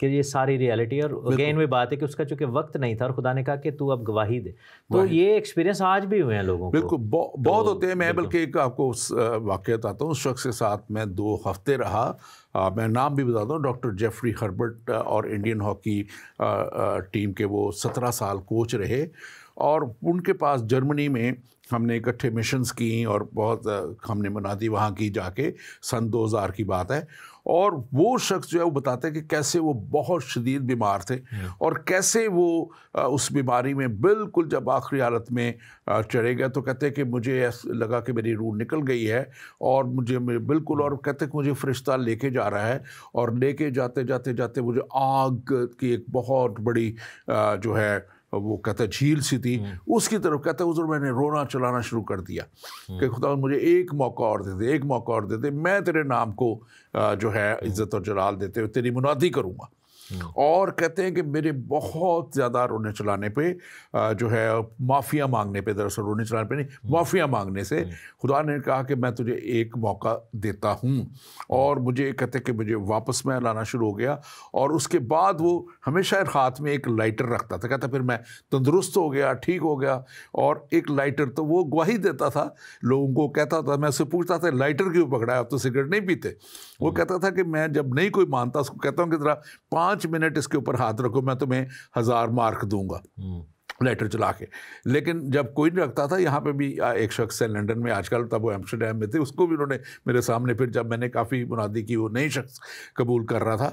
[SPEAKER 1] کہ یہ ساری ریالٹی. اور اگین وہی بات ہے کہ اس کا چونکہ وقت نہیں تھا اور خدا نے کہا کہ تو اب گواہی دے. تو یہ ایکسپیرینس آج بھی ہوئے ہیں لوگوں کو.
[SPEAKER 2] بالکل بہت ہوتے ہیں. میں بلکہ ایک آپ کو واقعہ بتاتا ہوں. اس شخص کے ساتھ میں 2 ہفتے رہا. میں نام بھی بتاتا ہوں, ڈاکٹر جیفری ہربرٹ, اور انڈین ہاکی ٹیم کے وہ 17 سال کوچ رہے. اور ان کے پاس جرمنی میں ہم نے اکٹھے مشنز کی اور بہت ہم نے منادی وہاں کی جا کے, سن 2000 کی بات ہے. اور وہ شخص جو ہے وہ بتاتے ہیں کہ کیسے وہ بہت شدید بیمار تھے اور کیسے وہ اس بیماری میں بالکل جب آخری حالت میں چڑھے گئے تو کہتے ہیں کہ مجھے لگا کہ میری روح نکل گئی ہے اور مجھے بالکل, اور کہتے ہیں کہ مجھے فرشتہ لے کے جا رہا ہے. اور لے کے جاتے جاتے جاتے مجھے آگ کی ایک بہت بڑی جو ہے وہ کہتے ہیں جھیل سی تھی, اس کی طرف کہتے ہیں حضور میں نے رونا چلانا شروع کر دیا کہ خدا مجھے ایک موقع اور دے دے, ایک موقع اور دے دے, میں تیرے نام کو جو ہے عزت اور جلال دیتے ہوئے تیری منادی کروں گا. اور کہتے ہیں کہ میرے بہت زیادہ رونے چلانے پہ جو ہے معافیاں مانگنے پہ, دراصل رونے چلانے پہ نہیں, معافیاں مانگنے سے خدا نے کہا کہ میں تجھے ایک موقع دیتا ہوں. اور مجھے کہتے ہیں کہ مجھے واپس میں لانا شروع ہو گیا. اور اس کے بعد وہ ہمیشہ ہاتھ میں ایک لائٹر رکھتا تھا. کہتا پھر میں تندرست ہو گیا, ٹھیک ہو گیا. اور ایک لائٹر تو وہ گواہی دیتا تھا لوگوں کو, کہتا تھا, میں اس سے پوچھتا تھا لائٹر کیوں پکڑا ہے, اب تو سگریٹ نہیں پیتے. وہ کہتا تھا کہ میں جب نہیں کوئی مانتا اس کو کہتا ہوں کہ ذرا 5 منٹ اس کے اوپر ہاتھ رکھو, میں تمہیں 1000 مارک دوں گا لائٹر چلا کے. لیکن جب کوئی نہیں رکھتا تھا, یہاں پہ بھی ایک شخص ہے لنڈن میں آج کل, تب وہ ایمسٹرڈیم میں تھے, اس کو بھی انہوں نے میرے سامنے, پھر جب میں نے کافی منادی کی وہ نئی شخص قبول کر رہا تھا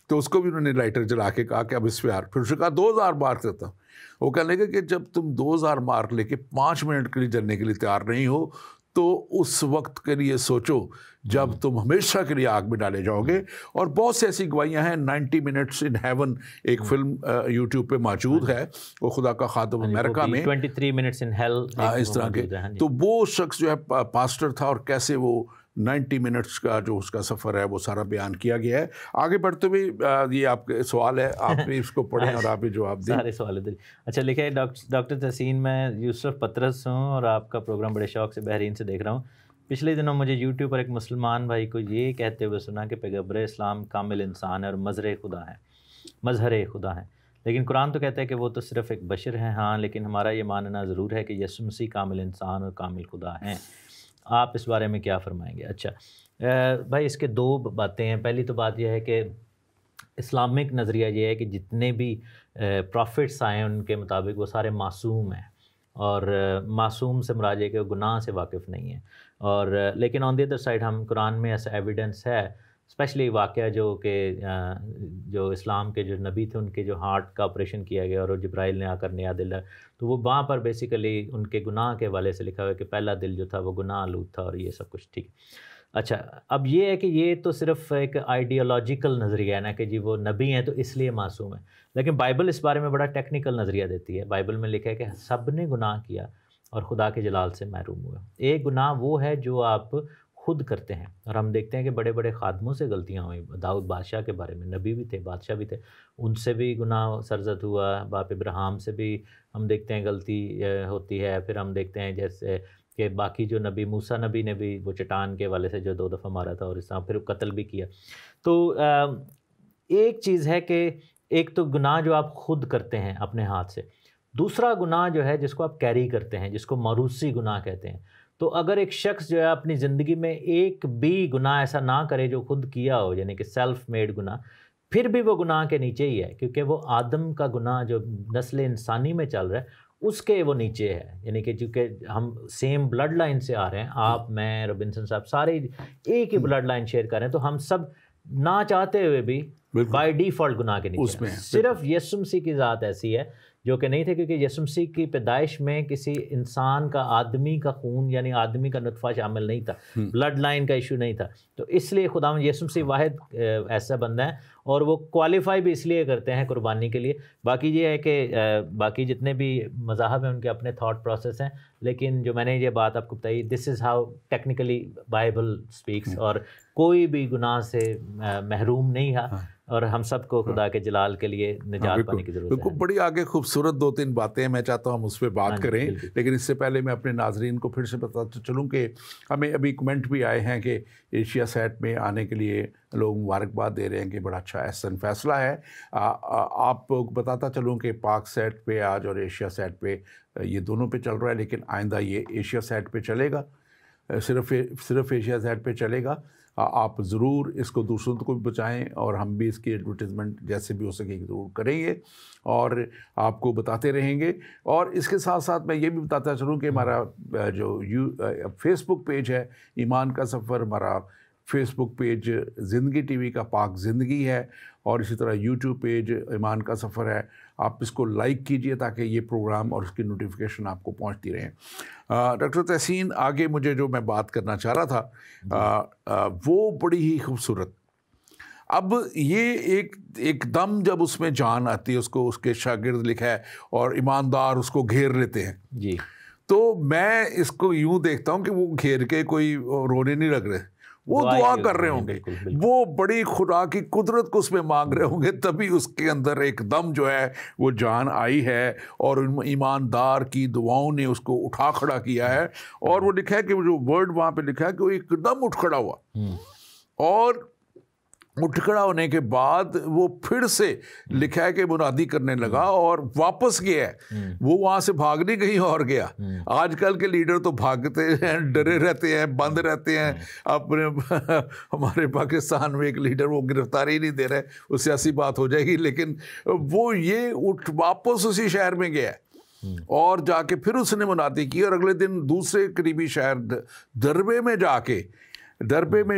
[SPEAKER 2] تو اس کو بھی انہوں نے لائٹر جلا کے کہا کہ اب اس پہ پھر اس نے کہا 2000 مارک دیتا ہوں. وہ کہنے لگا کہ جب تم 2000 مارک لے کے 5 منٹ کے لیے جلنے کے لیے تیار نہیں ہو تو اس وقت کے لیے سوچو جب تم ہمیشہ کے لیے آگ میں ڈالے جاؤ گے. اور بہت سی ایسی گواہیاں ہیں. 90 منٹس ان ہیون ایک فلم یوٹیوب پہ موجود ہے, وہ خدا کا خادم امریکہ میں,
[SPEAKER 1] 23 منٹس ان ہیل
[SPEAKER 2] اس طرح کے. تو وہ شخص جو ہے پاسٹر تھا اور کیسے وہ 90 منٹس کا جو اس کا سفر ہے وہ سارا بیان کیا گیا ہے. آگے بڑھتے ہوئے یہ آپ کے سوال ہے, آپ بھی اس کو پڑھیں اور آپ بھی جواب دیں.
[SPEAKER 1] سارے سوال ادھر. اچھا لکھے ڈاکٹر تحسین, میں یوسف پطرس ہوں اور آپ کا پروگرام بڑے شوق سے بحرین سے دیکھ رہا ہوں. پچھلے دنوں مجھے یوٹیوب پر ایک مسلمان بھائی کو یہ کہتے ہوئے سنا کہ پیغمبر اسلام کامل انسان ہے اور مظہر خدا ہے, لیکن قرآن تو کہتا ہے کہ وہ تو صرف ایک بشر ہیں. ہاں, لیکن ہمارا یہ ماننا ضرور ہے کہ یسوع مسیح کامل انسان اور کامل خدا ہیں. آپ اس بارے میں کیا فرمائیں گے؟ اچھا بھائی, اس کے 2 باتیں ہیں. پہلی تو بات یہ ہے کہ اسلامک نظریہ یہ ہے کہ جتنے بھی پروفٹس آئے ہیں ان کے مطابق وہ سارے معصوم ہیں, اور معصوم سے مراد ہے کہ وہ گناہ سے واقف نہیں ہیں. اور لیکن آن دی ادر سائڈ ہم قرآن میں ایسا ایویڈنس ہے, اسپیشلی واقعہ جو اسلام کے جو نبی تھے ان کے جو ہارٹ کا آپریشن کیا گیا اور جبرائیل نے آ کر نیا دل ہے, تو وہ وہاں پر بیسیکلی ان کے گناہ کے حوالے سے لکھا ہوا ہے کہ پہلا دل جو تھا وہ گناہ آلود تھا اور یہ سب کچھ ٹھیک. اچھا, اب یہ ہے کہ یہ تو صرف ایک آئیڈیالوجیکل نظریہ ہے نا کہ جی وہ نبی ہیں تو اس لیے معصوم ہیں, لیکن بائبل اس بارے میں بڑا ٹیکنیکل نظریہ دیتی ہے. بائبل میں لکھا ہے کہ سب نے گناہ کیا اور خدا کے جلال سے محروم ہوئے. ایک گناہ وہ ہے جو آپ خود کرتے ہیں, اور ہم دیکھتے ہیں کہ بڑے بڑے خادموں سے غلطیاں ہوئیں. داؤد بادشاہ کے بارے میں, نبی بھی تھے, بادشاہ بھی تھے, ان سے بھی گناہ سرزد ہوا. باپ ابراہیم سے بھی ہم دیکھتے ہیں غلطی ہوتی ہے. پھر ہم دیکھتے ہیں جیسے کہ باقی جو نبی, موسیٰ نبی نے بھی وہ چٹان کے حوالے سے جو 2 دفعہ مارا تھا اور اس طرح پھر قتل بھی کیا. تو ایک چیز ہے کہ ایک تو گناہ جو آپ خود کرتے ہیں اپنے ہاتھ سے, دوسرا گناہ جو ہے جس کو آپ کیری کرتے ہیں, جس کو موروثی گناہ کہتے ہیں. تو اگر ایک شخص جو ہے اپنی زندگی میں ایک بھی گناہ ایسا نہ کرے جو خود کیا ہو, یعنی کہ سیلف میڈ گناہ, پھر بھی وہ گناہ کے نیچے ہی ہے, کیونکہ وہ آدم کا گناہ جو نسل انسانی میں چل رہا ہے اس کے وہ نیچے ہے. یعنی کہ چونکہ ہم سیم بلڈ لائن سے آ رہے ہیں, آپ, میں, رابنسن صاحب, سارے ایک ہی بلڈ لائن شیئر کر رہے ہیں, تو ہم سب نہ چاہتے ہوئے بھی بائی ڈیفالٹ گناہ کے نیچے ہیں. صرف یسوع مسیح کی ذات ایسی ہے جو کہ نہیں تھے, کیونکہ یسوع مسیح کی پیدائش میں کسی انسان کا, آدمی کا خون یعنی آدمی کا نطفہ شامل نہیں تھا, بلڈ لائن کا ایشو نہیں تھا. تو اس لیے خداوند یسوع مسیح واحد ایسا بندہ ہے, اور وہ کوالیفائی بھی اس لیے کرتے ہیں قربانی کے لیے. باقی یہ ہے کہ باقی جتنے بھی مذاہب ہیں ان کے اپنے تھاٹ پروسیس ہیں, لیکن جو میں نے یہ بات آپ کو بتائی, this is how technically Bible speaks, اور کوئی بھی گناہ سے محروم نہیں ہے. اور ہم سب کو خدا کے جلال کے لیے نجات پانے کی ضرورت ہے.
[SPEAKER 2] بالکل. بڑی آگے خوبصورت 2-3 باتیں ہیں, میں چاہتا ہوں ہم اس پہ بات کریں, لیکن اس سے پہلے میں اپنے ناظرین کو پھر سے بتاتا چلوں کہ ہمیں ابھی کمنٹ بھی آئے ہیں کہ ایشیا سیٹ میں آنے کے لیے لوگ مبارکباد دے رہے ہیں کہ بڑا اچھا احسن فیصلہ ہے. آپ کو بتاتا چلوں کہ پاک سیٹ پہ آج اور ایشیا سیٹ پہ یہ دونوں پہ چل رہا ہے, لیکن آئندہ یہ ایشیا سیٹ پہ چلے گا, صرف ایشیا سیٹ پہ چلے گا. آپ ضرور اس کو دوسروں کو بھی بچائیں, اور ہم بھی اس کی ایڈورٹیزمنٹ جیسے بھی ہو سکے ضرور کریں گے اور آپ کو بتاتے رہیں گے. اور اس کے ساتھ ساتھ میں یہ بھی بتاتا چلوں کہ ہمارا جو فیس بک پیج ہے ایمان کا سفر, ہمارا فیس بک پیج زندگی ٹی وی کا پاک زندگی ہے, اور اسی طرح یوٹیوب پیج ایمان کا سفر ہے. آپ اس کو لائک کیجئے تاکہ یہ پروگرام اور اس کی نوٹیفیکیشن آپ کو پہنچتی رہیں. ڈاکٹر تحسین, آگے مجھے جو میں بات کرنا چاہ رہا تھا وہ بڑی ہی خوبصورت. اب یہ ایک دم جب اس میں جان آتی ہے, اس کو اس کے شاگرد لکھا ہے اور ایماندار اس کو گھیر لیتے ہیں
[SPEAKER 1] جی,
[SPEAKER 2] تو میں اس کو یوں دیکھتا ہوں کہ وہ گھیر کے کوئی رونے نہیں لگ رہے, وہ دعا کر رہے ہوں گے, وہ بڑی خدا کی قدرت کو اس میں مانگ رہے ہوں گے, تبھی اس کے اندر ایک دم جو ہے وہ جان آئی ہے اور ایماندار کی دعاؤں نے اس کو اٹھا کھڑا کیا ہے. اور وہ لکھا ہے کہ جو ورڈ وہاں پہ لکھا ہے کہ وہ ایک دم اٹھ کھڑا ہوا, اور اٹھ کھڑا ہونے کے بعد وہ پھر سے لکھا ہے کہ منادی کرنے لگا اور واپس گیا ہے. وہ وہاں سے بھاگ نہیں کہیں اور گیا. آج کل کے لیڈر تو بھاگتے ہیں, ڈرے رہتے ہیں, بند رہتے ہیں. اپنے ہمارے پاکستان میں ایک لیڈر وہ گرفتاری نہیں دے رہے, وہ سیاسی بات ہو جائے گی, لیکن وہ یہ واپس اسی شہر میں گیا ہے اور جا کے پھر اس نے منادی کی, اور اگلے دن دوسرے قریبی شہر دربے میں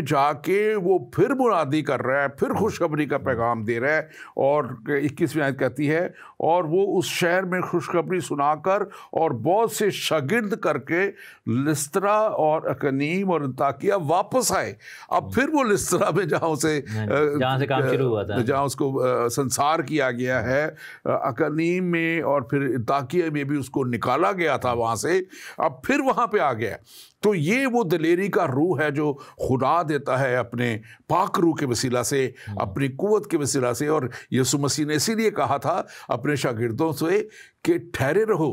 [SPEAKER 2] جا کے وہ پھر منادی کر رہا ہے, پھر خوشخبری کا پیغام دے رہا ہے. اور 21ویں آیت کہتی ہے, اور وہ اس شہر میں خوشخبری سنا کر اور بہت سے شاگرد کر کے لسترا اور اکنیم اور انطاکیہ واپس آئے. اب پھر وہ لسترا میں جہاں سے
[SPEAKER 1] کام شروع ہوا تھا,
[SPEAKER 2] جہاں اس کو سنسار کیا گیا ہے, اکنیم میں اور پھر انطاکیہ میں بھی اس کو نکالا گیا تھا وہاں سے, اب پھر وہاں پہ آ گیا. تو یہ وہ دلیری کا روح ہے جو خدا دیتا ہے اپنے پاک روح کے وسیلہ سے, اپنی قوت کے وسیلہ سے. اور یسوع مسیح نے اسی لیے کہا تھا اپنے شاگردوں سے کہ ٹھہرے رہو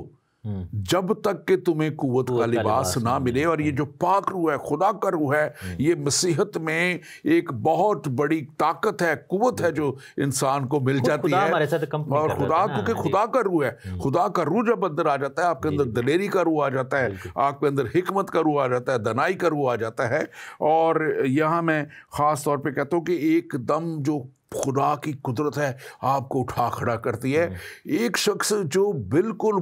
[SPEAKER 2] جب تک کہ تمہیں قوت کا لباس نہ ملے. اور یہ جو پاک روح ہے, خدا کا روح ہے, یہ مسیحت میں ایک بہت بڑی طاقت ہے, قوت ہے جو انسان کو مل جاتی ہے. اور خدا, کیونکہ خدا کا روح ہے, خدا کا روح جب اندر آ جاتا ہے, آپ کے اندر دلیری کا روح آ جاتا ہے, آپ کے اندر حکمت کا روح آ جاتا ہے, دنائی کا روح آ جاتا ہے. اور یہاں میں خاص طور پہ کہتا ہوں کہ ایک دم جو خدا کی قدرت ہے آپ کو اٹھا کھڑا کرتی ہے. ایک شخص جو بالکل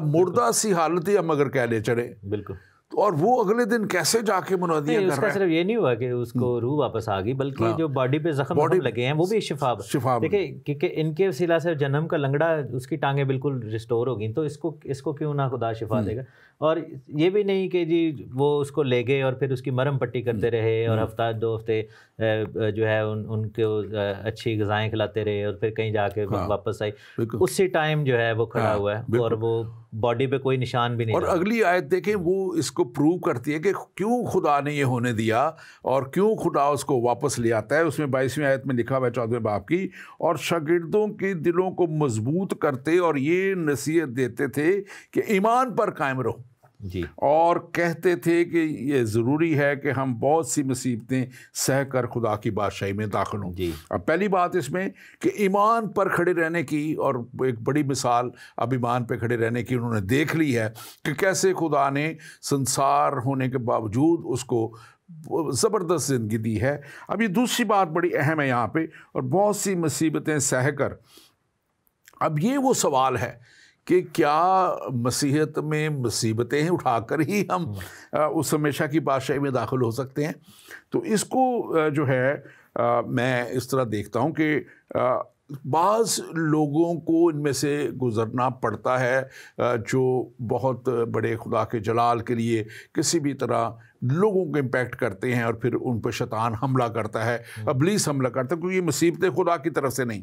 [SPEAKER 2] مردہ سی حالت ہی ہم اگر کہہ لے چڑھے, بالکل, اور وہ اگلے دن کیسے جا کے منادیاں کر رہا ہے.
[SPEAKER 1] اس کا صرف یہ نہیں ہوا کہ اس کو روح واپس آ گئی, بلکہ جو باڈی پہ زخم لگے ہیں وہ بھی شفا. دیکھیں کیونکہ ان کے وسیلہ سے جنم کا لنگڑا, اس کی ٹانگیں بالکل ریسٹور ہو گئی, تو اس کو کیوں نہ خدا شفا دے گا. اور یہ بھی نہیں کہ جی وہ اس کو لے گئے اور پھر اس کی مرہم پٹی کرتے رہے اور ہفتہ 2 ہفتے جو ہے ان کو اچھی غذائیں کھلاتے رہے, اور پھر کہیں جا کے واپس آئی. اسی ٹائم جو ہے وہ کھڑا ہوا ہے, اور وہ باڈی پہ کوئی نشان بھی نہیں.
[SPEAKER 2] اور اگلی آیت دیکھیں, وہ اس کو پروو کرتی ہے کہ کیوں خدا نے یہ ہونے دیا اور کیوں خدا اس کو واپس لے آتا ہے. اس میں 22ویں آیت میں لکھا ہوا ہے 14ویں باب کی, اور شاگردوں کے دلوں کو مضبوط کرتے اور یہ نصیحت دیتے تھے کہ ایمان پر قائم رہو
[SPEAKER 1] جی,
[SPEAKER 2] اور کہتے تھے کہ یہ ضروری ہے کہ ہم بہت سی مصیبتیں سہ کر خدا کی بادشاہی میں داخل ہوں جی. اب پہلی بات اس میں کہ ایمان پر کھڑے رہنے کی, اور ایک بڑی مثال اب ایمان پہ کھڑے رہنے کی انہوں نے دیکھ لی ہے کہ کیسے خدا نے سنسار ہونے کے باوجود اس کو زبردست زندگی دی ہے. اب یہ دوسری بات بڑی اہم ہے یہاں پہ, اور بہت سی مصیبتیں سہ کر. اب یہ وہ سوال ہے کہ کیا مسیحت میں مصیبتیں اٹھا کر ہی ہم اس ہمیشہ کی بادشاہی میں داخل ہو سکتے ہیں؟ تو اس کو جو ہے میں اس طرح دیکھتا ہوں کہ بعض لوگوں کو ان میں سے گزرنا پڑتا ہے جو بہت بڑے خدا کے جلال کے لیے کسی بھی طرح لوگوں کو امپیکٹ کرتے ہیں اور پھر ان پہ شیطان حملہ کرتا ہے, ابلیس حملہ کرتا ہے, کیونکہ یہ مصیبتیں خدا کی طرف سے نہیں,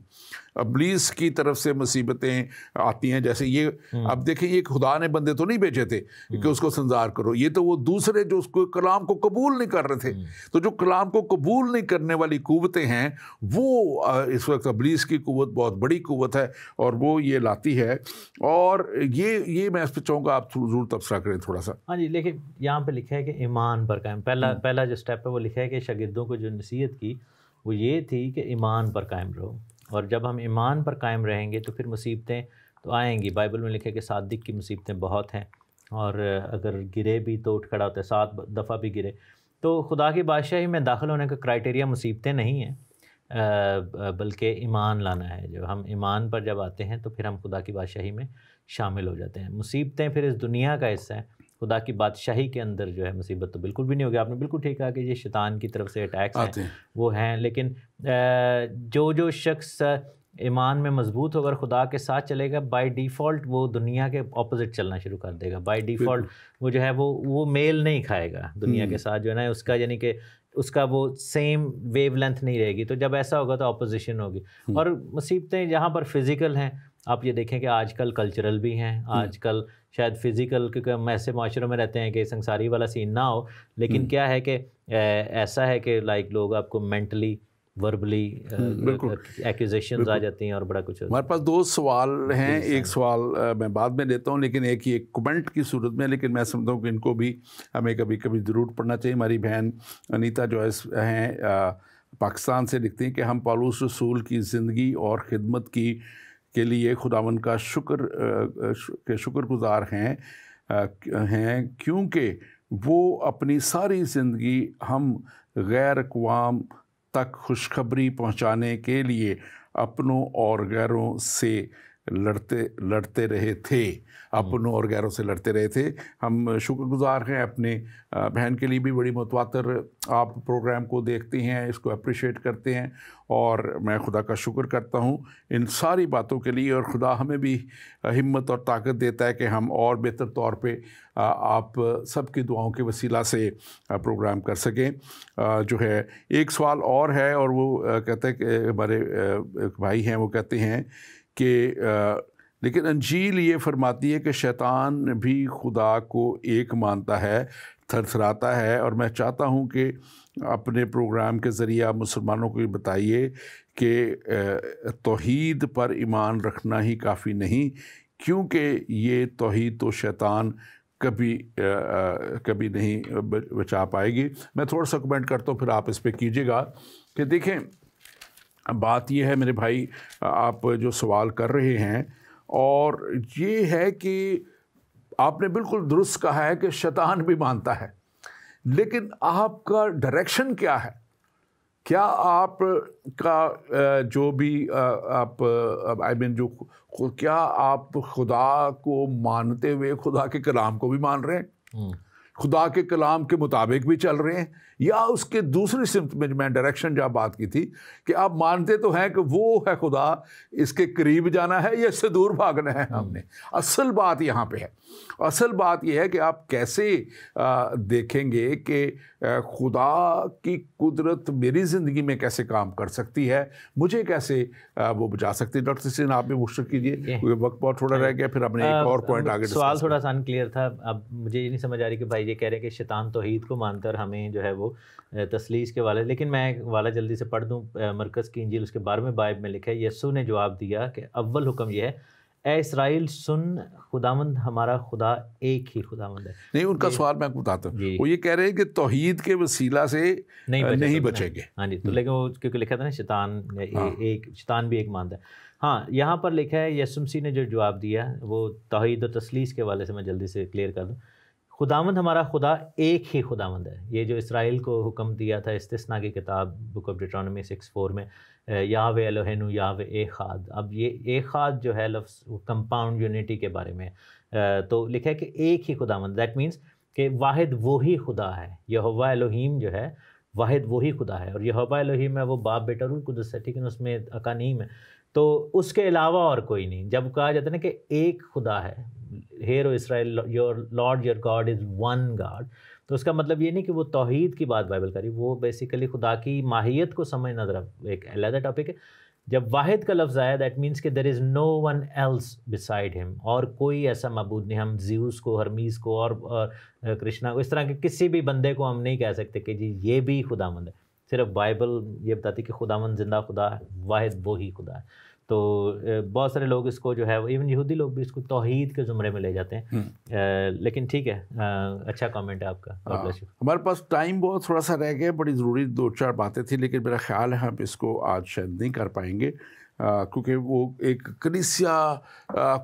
[SPEAKER 2] ابلیس کی طرف سے مصیبتیں آتی ہیں. جیسے یہ اب دیکھیں, یہ خدا نے بندے تو نہیں بھیجے تھے کہ اس کو سنزار کرو, یہ تو وہ دوسرے جو اس کو کلام کو قبول نہیں کر رہے تھے. تو جو کلام کو قبول نہیں کرنے والی قوتیں ہیں وہ اس وقت ابلیس کی قوت بہت بڑی قوت ہے اور وہ یہ لاتی ہے. اور یہ میں اس پہ چاہوں گا آپ ضرور تبصرہ کریں تھوڑا سا.
[SPEAKER 1] ہاں جی, لیکن یہاں پہ لکھا ہے کہ ایمان پر قائم, پہلا جو اسٹیپ ہے وہ لکھا ہے کہ شاگردوں کو جو نصیحت کی وہ یہ تھی کہ ایمان پر قائم رہو, اور جب ہم ایمان پر قائم رہیں گے تو پھر مصیبتیں تو آئیں گی. بائبل میں لکھا ہے کہ صادق کی مصیبتیں بہت ہیں, اور اگر گرے بھی تو اٹھ کھڑا ہوتا ہے, 7 دفعہ بھی گرے. تو خدا کی بادشاہی میں داخل ہونے کا کرائٹیریا مصیبتیں نہیں ہیں, بلکہ ایمان لانا ہے. جب ہم ایمان پر جب آتے ہیں تو پھر ہم خدا کی بادشاہی میں شامل ہو جاتے ہیں. مصیبتیں پھر اس دنیا کا حصہ ہیں, خدا کی بادشاہی کے اندر جو ہے مصیبت تو بالکل بھی نہیں ہوگی. آپ نے بالکل ٹھیک کہا کہ یہ شیطان کی طرف سے اٹیکس ہیں وہ ہیں, لیکن جو شخص ایمان میں مضبوط ہو کر خدا کے ساتھ چلے گا, بائی ڈیفالٹ وہ دنیا کے اپوزٹ چلنا شروع کر دے گا. بائی ڈیفالٹ وہ جو ہے وہ میل نہیں کھائے گا دنیا کے ساتھ, جو ہے نا اس کا, یعنی کہ اس کا وہ سیم ویو لینتھ نہیں رہے گی. تو جب ایسا ہوگا تو اپوزیشن ہوگی. اور مصیبتیں جہاں پر فزیکل ہیں, آپ یہ دیکھیں کہ آج کل کلچرل بھی ہیں, آج کل شاید فزیکل, کیونکہ ہم ایسے معاشروں میں رہتے ہیں کہ سنساری والا سین نہ ہو, لیکن کیا ہے کہ ایسا ہے کہ لائک لوگ آپ کو مینٹلی وربلی ایکوزیشنز آ جاتی ہیں اور بڑا کچھ.
[SPEAKER 2] ہمارے پاس 2 سوال ہیں, ایک سوال میں بعد میں لیتا ہوں, لیکن ایک کمنٹ کی صورت میں, لیکن میں سمجھتا ہوں کہ ان کو بھی ہمیں کبھی کبھی ضرور پڑھنا چاہیے. ہماری بہن انیتا جوائس ہیں, پاکستان سے, لکھتی ہیں کہ ہم پالوس رسول کی زندگی اور خدمت کے لیے خداوند کا شکر گزار ہیں کیونکہ وہ اپنی ساری زندگی ہم غیر اقوام تک خوشخبری پہنچانے کے لیے اپنوں اور غیروں سے لڑتے رہے تھے. اپنوں اور غیروں سے لڑتے رہے تھے. ہم شکر گزار ہیں اپنے بہن کے لیے بھی. بڑی متواتر آپ پروگرام کو دیکھتے ہیں, اس کو اپریشیٹ کرتے ہیں, اور میں خدا کا شکر کرتا ہوں ان ساری باتوں کے لیے. اور خدا ہمیں بھی ہمت اور طاقت دیتا ہے کہ ہم اور بہتر طور پہ آپ سب کی دعاؤں کے وسیلہ سے پروگرام کر سکیں. جو ہے ایک سوال اور ہے, اور وہ کہتے ہیں کہ ہمارے ایک بھائی ہیں, وہ کہتے ہیں کہ لیکن انجیل یہ فرماتی ہے کہ شیطان بھی خدا کو ایک مانتا ہے, تھرتھراتا ہے, اور میں چاہتا ہوں کہ اپنے پروگرام کے ذریعہ مسلمانوں کو یہ بتائیے کہ توحید پر ایمان رکھنا ہی کافی نہیں, کیونکہ یہ توحید تو شیطان کبھی نہیں بچا پائے گی. میں تھوڑا سا کمنٹ کرتا ہوں, پھر آپ اس پہ کیجیے گا. کہ دیکھیں, بات یہ ہے میرے بھائی, آپ جو سوال کر رہے ہیں, اور یہ ہے کہ آپ نے بالکل درست کہا ہے کہ شیطان بھی مانتا ہے, لیکن آپ کا ڈائریکشن کیا ہے؟ کیا آپ کا جو بھی آپ جو کیا آپ خدا کو مانتے ہوئے خدا کے کلام کو بھی مان رہے ہیں, خدا کے کلام کے مطابق بھی چل رہے ہیں, یا اس کے دوسری سمت میں ڈائریکشن جو بات کی تھی کہ آپ مانتے تو ہیں کہ وہ ہے خدا, اس کے قریب جانا ہے یا اس سے دور بھاگنا ہے ہم نے؟ اصل بات یہاں پہ ہے, اصل بات یہ ہے کہ آپ کیسے دیکھیں گے کہ خدا کی قدرت میری زندگی میں کیسے کام کر سکتی ہے, مجھے کیسے وہ بچا سکتی ہے. ڈاکٹر حسین آپ بھی مشرق کیجیے, وقت بہت تھوڑا رہ گیا, پھر اپنے ایک اور پوائنٹ آگے.
[SPEAKER 1] سوال تھوڑا سا انکلیئر تھا. اب مجھے یہ نہیں سمجھ آ رہی کہ بھائی یہ کہہ رہے ہیں کہ شیطان توحید کو مانتا ہے اور ہمیں جو ہے وہ تثلیث کے والے, لیکن میں والا جلدی سے پڑھ دوں. مرکز کی انجیل اس کے 12ویں باب میں لکھا ہے, یسوع نے جواب دیا کہ اول حکم یہ ہے, اے اسرائیل سن, خداوند ہمارا خدا ایک ہی خداوند ہے. نہیں,
[SPEAKER 2] ان کا سوال میں بتاتا ہوں, وہ یہ کہہ رہے ہیں کہ توحید کے وسیلہ سے نہیں بچیں گے.
[SPEAKER 1] ہاں جی, تو لیکن وہ کیونکہ لکھا تھا نا شیطان بھی ایک مانتا ہے. ہاں, یہاں پر لکھا ہے یسوع مسیح نے جو جواب دیا وہ توحید و تثلیث کے والے سے میں جلدی سے کلیئر کر دوں. خداوند ہمارا خدا ایک ہی خداوند ہے. یہ جو اسرائیل کو حکم دیا تھا استثنا کی کتاب بک آف ڈیٹرانومی 6:4 میں, یاوے الوہینو یاوے ایخاد. اب یہ ایخاد جو ہے لفظ وہ کمپاؤنڈ یونٹی کے بارے میں, تو لکھا ہے کہ ایک ہی خداوند, دیٹ مینس کہ واحد وہی خدا ہے. یہوہ الوہیم جو ہے واحد وہی خدا ہے, اور یہوہ الوہیم ہے وہ باپ بیٹا روح القدس ہے, ٹھیک ہے, اس میں اکانیم ہے, تو اس کے علاوہ اور کوئی نہیں. جب کہا جاتا ہے نا کہ ایک خدا ہے, hear O Israel your Lord your God is one God, تو اس کا مطلب یہ نہیں کہ وہ توحید کی بات بائبل کری، وہ بیسیکلی خدا کی ماہیت کو سمجھنا ذرا ایک علیحدہ ٹاپک ہے. جب واحد کا لفظ آیا دیٹ مینس کہ دیر از نو ون ایلس بسائڈ ہم، اور کوئی ایسا معبود نہیں. ہم زیوس کو، ہرمیس کو اور کرشنا کو، اس طرح کے کسی بھی بندے کو ہم نہیں کہہ سکتے کہ جی یہ بھی خداوند ہے. صرف بائبل یہ بتاتی کہ خداوند زندہ خدا ہے، واحد وہی خدا ہے. تو بہت سارے لوگ اس کو جو ہے ایون یہودی لوگ بھی اس کو توحید کے زمرے میں لے جاتے ہیں. لیکن ٹھیک ہے، اچھا کامنٹ ہے آپ کا.
[SPEAKER 2] ہمارے پاس ٹائم بہت تھوڑا سا رہ گیا، بڑی ضروری 2-4 باتیں تھیں، لیکن میرا خیال ہے ہم اس کو آج شاید نہیں کر پائیں گے، کیونکہ وہ ایک کلیسیا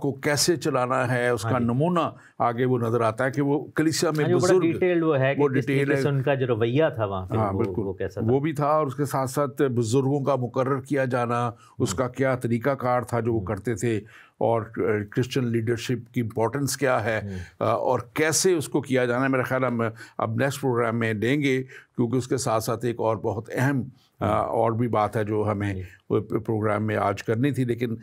[SPEAKER 2] کو کیسے چلانا ہے اس کا نمونہ آگے وہ نظر آتا ہے کہ وہ کلیسیا میں بزرگ
[SPEAKER 1] ڈیٹیل وہ ہے کہ کس طریقے سے ان کا جو رویہ تھا وہاں پہ،
[SPEAKER 2] ہاں بالکل
[SPEAKER 1] وہ کیسا تھا،
[SPEAKER 2] وہ بھی تھا. اور اس کے ساتھ ساتھ بزرگوں کا مقرر کیا جانا، اس کا کیا طریقہ کار تھا جو وہ کرتے تھے، اور کرسچن لیڈرشپ کی امپورٹنس کیا ہے اور کیسے اس کو کیا جانا ہے. میرا خیال ہم اب نیکسٹ پروگرام میں دیں گے، کیونکہ اس کے ساتھ ساتھ ایک اور بہت اہم اور بھی بات ہے جو ہمیں پروگرام میں آج کرنی تھی، لیکن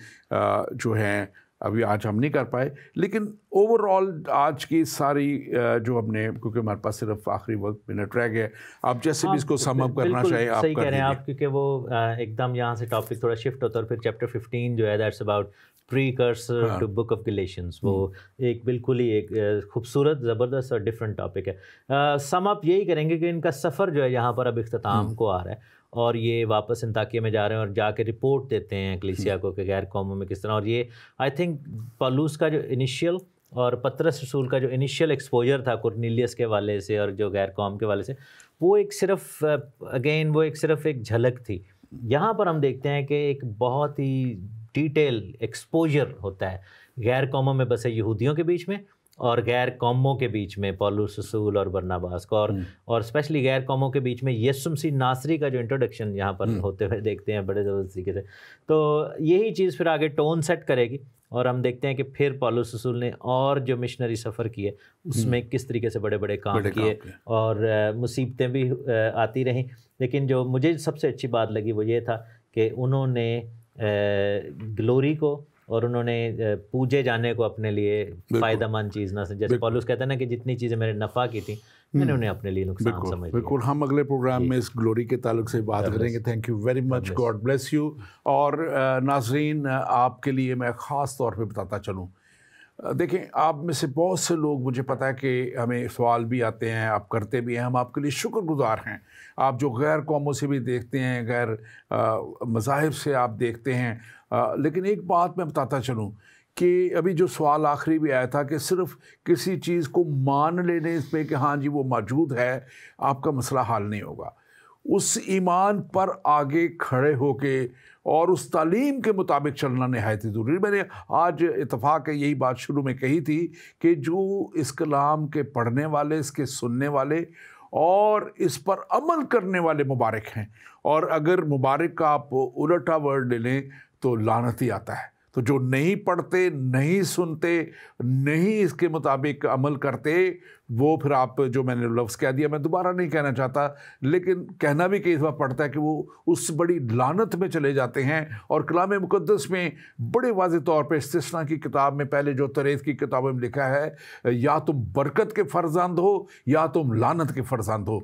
[SPEAKER 2] جو ہے ابھی آج ہم نہیں کر پائے. لیکن اوور آل آج کی ساری جو ہم نے، کیونکہ ہمارے پاس صرف آخری وقت منٹ رہ گئے، آپ جیسے بھی اس کو سم اپ کرنا چاہیے آپ
[SPEAKER 1] صحیح کہہ رہے ہیں
[SPEAKER 2] کر
[SPEAKER 1] آپ، کیونکہ وہ ایک دم یہاں سے ٹاپک تھوڑا شفٹ ہوتا ہے. اور پھر چیپٹر 15 جو ہے that's about precursor to book of Galatians, وہ ایک بالکل ہی ایک خوبصورت، زبردست اور ڈفرینٹ ٹاپک ہے. سم اپ یہی کریں گے کہ ان کا سفر جو ہے یہاں پر اب اختتام کو آ رہا ہے، اور یہ واپس انطاکیہ میں جا رہے ہیں اور جا کے رپورٹ دیتے ہیں کلیسیا کو کہ غیر قوموں میں کس طرح. اور یہ آئی تھنک پالوس کا جو انیشیل اور پطرس رسول کا جو انیشیل ایکسپوجر تھا کرنیلیس کے والے سے اور جو غیر قوم کے والے سے، وہ ایک صرف اگین وہ صرف ایک جھلک تھی. یہاں پر ہم دیکھتے ہیں کہ ایک بہت ہی ڈیٹیل ایکسپوجر ہوتا ہے غیر قوموں میں بسے یہودیوں کے بیچ میں اور غیر قوموں کے بیچ میں پولس رسول اور برناباس کو، اور اسپیشلی غیر قوموں کے بیچ میں یسوع مسیح ناصری کا جو انٹروڈکشن یہاں پر ہوتے ہوئے دیکھتے ہیں بڑے زبردست طریقے سے. تو یہی چیز پھر آگے ٹون سیٹ کرے گی، اور ہم دیکھتے ہیں کہ پھر پولس رسول نے اور جو مشنری سفر کیے اس میں کس طریقے سے بڑے بڑے کام کیے، اور مصیبتیں بھی آتی رہیں. لیکن جو مجھے سب سے اچھی بات لگی وہ یہ تھا کہ انہوں نے گلوری کو اور انہوں نے پوجے جانے کو اپنے لیے فائدہ مند چیز نہ سمجھا. جیسے پولس کہتا ہے نا کہ جتنی چیزیں میرے نفع کی تھیں میں نے انہیں اپنے لیے نقصان سمجھ لیا.
[SPEAKER 2] بالکل، ہم اگلے پروگرام میں اس گلوری کے تعلق سے بات کریں گے. Thank you very much, God bless you. اور ناظرین، آپ کے لیے میں خاص طور پہ بتاتا چلوں، دیکھیں آپ میں سے بہت سے لوگ، مجھے پتہ ہے کہ ہمیں سوال بھی آتے ہیں، آپ کرتے بھی ہیں، ہم آپ کے لیے شکر گزار ہیں. آپ جو غیر قوموں سے بھی دیکھتے ہیں، غیر مذاہب سے آپ دیکھتے ہیں، لیکن ایک بات میں بتاتا چلوں کہ ابھی جو سوال آخری بھی آیا تھا کہ صرف کسی چیز کو مان لینے اس پہ کہ ہاں جی وہ موجود ہے، آپ کا مسئلہ حل نہیں ہوگا. اس ایمان پر آگے کھڑے ہو کے اور اس تعلیم کے مطابق چلنا نہایت ضروری. میں نے آج اتفاق یہی بات شروع میں کہی تھی کہ جو اس کلام کے پڑھنے والے، اس کے سننے والے اور اس پر عمل کرنے والے مبارک ہیں. اور اگر مبارک کا آپ الٹا ورڈ لے لیں تو لعنت ہی آتا ہے. تو جو نہیں پڑھتے، نہیں سنتے، نہیں اس کے مطابق عمل کرتے، وہ پھر آپ جو میں نے لفظ کہہ دیا میں دوبارہ نہیں کہنا چاہتا، لیکن کہنا بھی کئی دفعہ پڑتا ہے کہ وہ اس بڑی لعنت میں چلے جاتے ہیں. اور کلام مقدس میں بڑے واضح طور پہ استثنا کی کتاب میں پہلے جو تریت کی کتابوں میں لکھا ہے، یا تم برکت کے فرزند ہو یا تم لعنت کے فرزند ہو.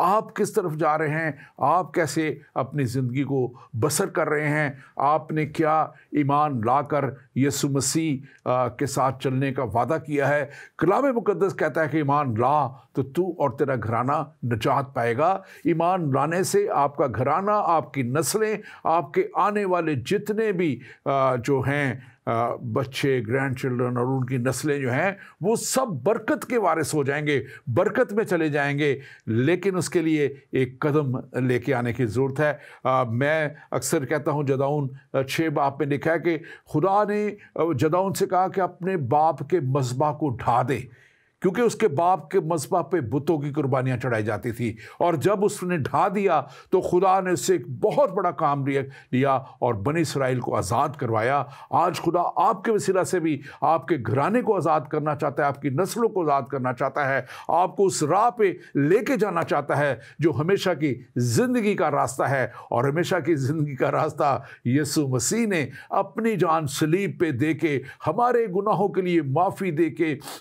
[SPEAKER 2] آپ کس طرف جا رہے ہیں؟ آپ کیسے اپنی زندگی کو بسر کر رہے ہیں؟ آپ نے کیا ایمان لا کر یسوع مسیح کے ساتھ چلنے کا وعدہ کیا ہے؟ کلام مقدس کہتا ہے کہ ایمان لا تو اور تیرا گھرانہ نجات پائے گا. ایمان لانے سے آپ کا گھرانہ، آپ کی نسلیں، آپ کے آنے والے جتنے بھی جو ہیں بچے، گرینڈ چلڈرن اور ان کی نسلیں جو ہیں، وہ سب برکت کے وارث ہو جائیں گے، برکت میں چلے جائیں گے. لیکن اس کے لیے ایک قدم لے کے آنے کی ضرورت ہے. میں اکثر کہتا ہوں، جدعون 6 باب میں لکھا ہے کہ خدا نے جدعون سے کہا کہ اپنے باپ کے مذبح کو ڈھا دے، کیونکہ اس کے باپ کے مذبح پہ بتوں کی قربانیاں چڑھائی جاتی تھی. اور جب اس نے ڈھا دیا تو خدا نے اس سے ایک بہت بڑا کام لیا اور بنی اسرائیل کو آزاد کروایا. آج خدا آپ کے وسیلہ سے بھی آپ کے گھرانے کو آزاد کرنا چاہتا ہے، آپ کی نسلوں کو آزاد کرنا چاہتا ہے، آپ کو اس راہ پہ لے کے جانا چاہتا ہے جو ہمیشہ کی زندگی کا راستہ ہے. اور ہمیشہ کی زندگی کا راستہ یسوع مسیح نے اپنی جان صلیب پہ دے کے، ہمارے گناہوں کے لیے معافی دے کے،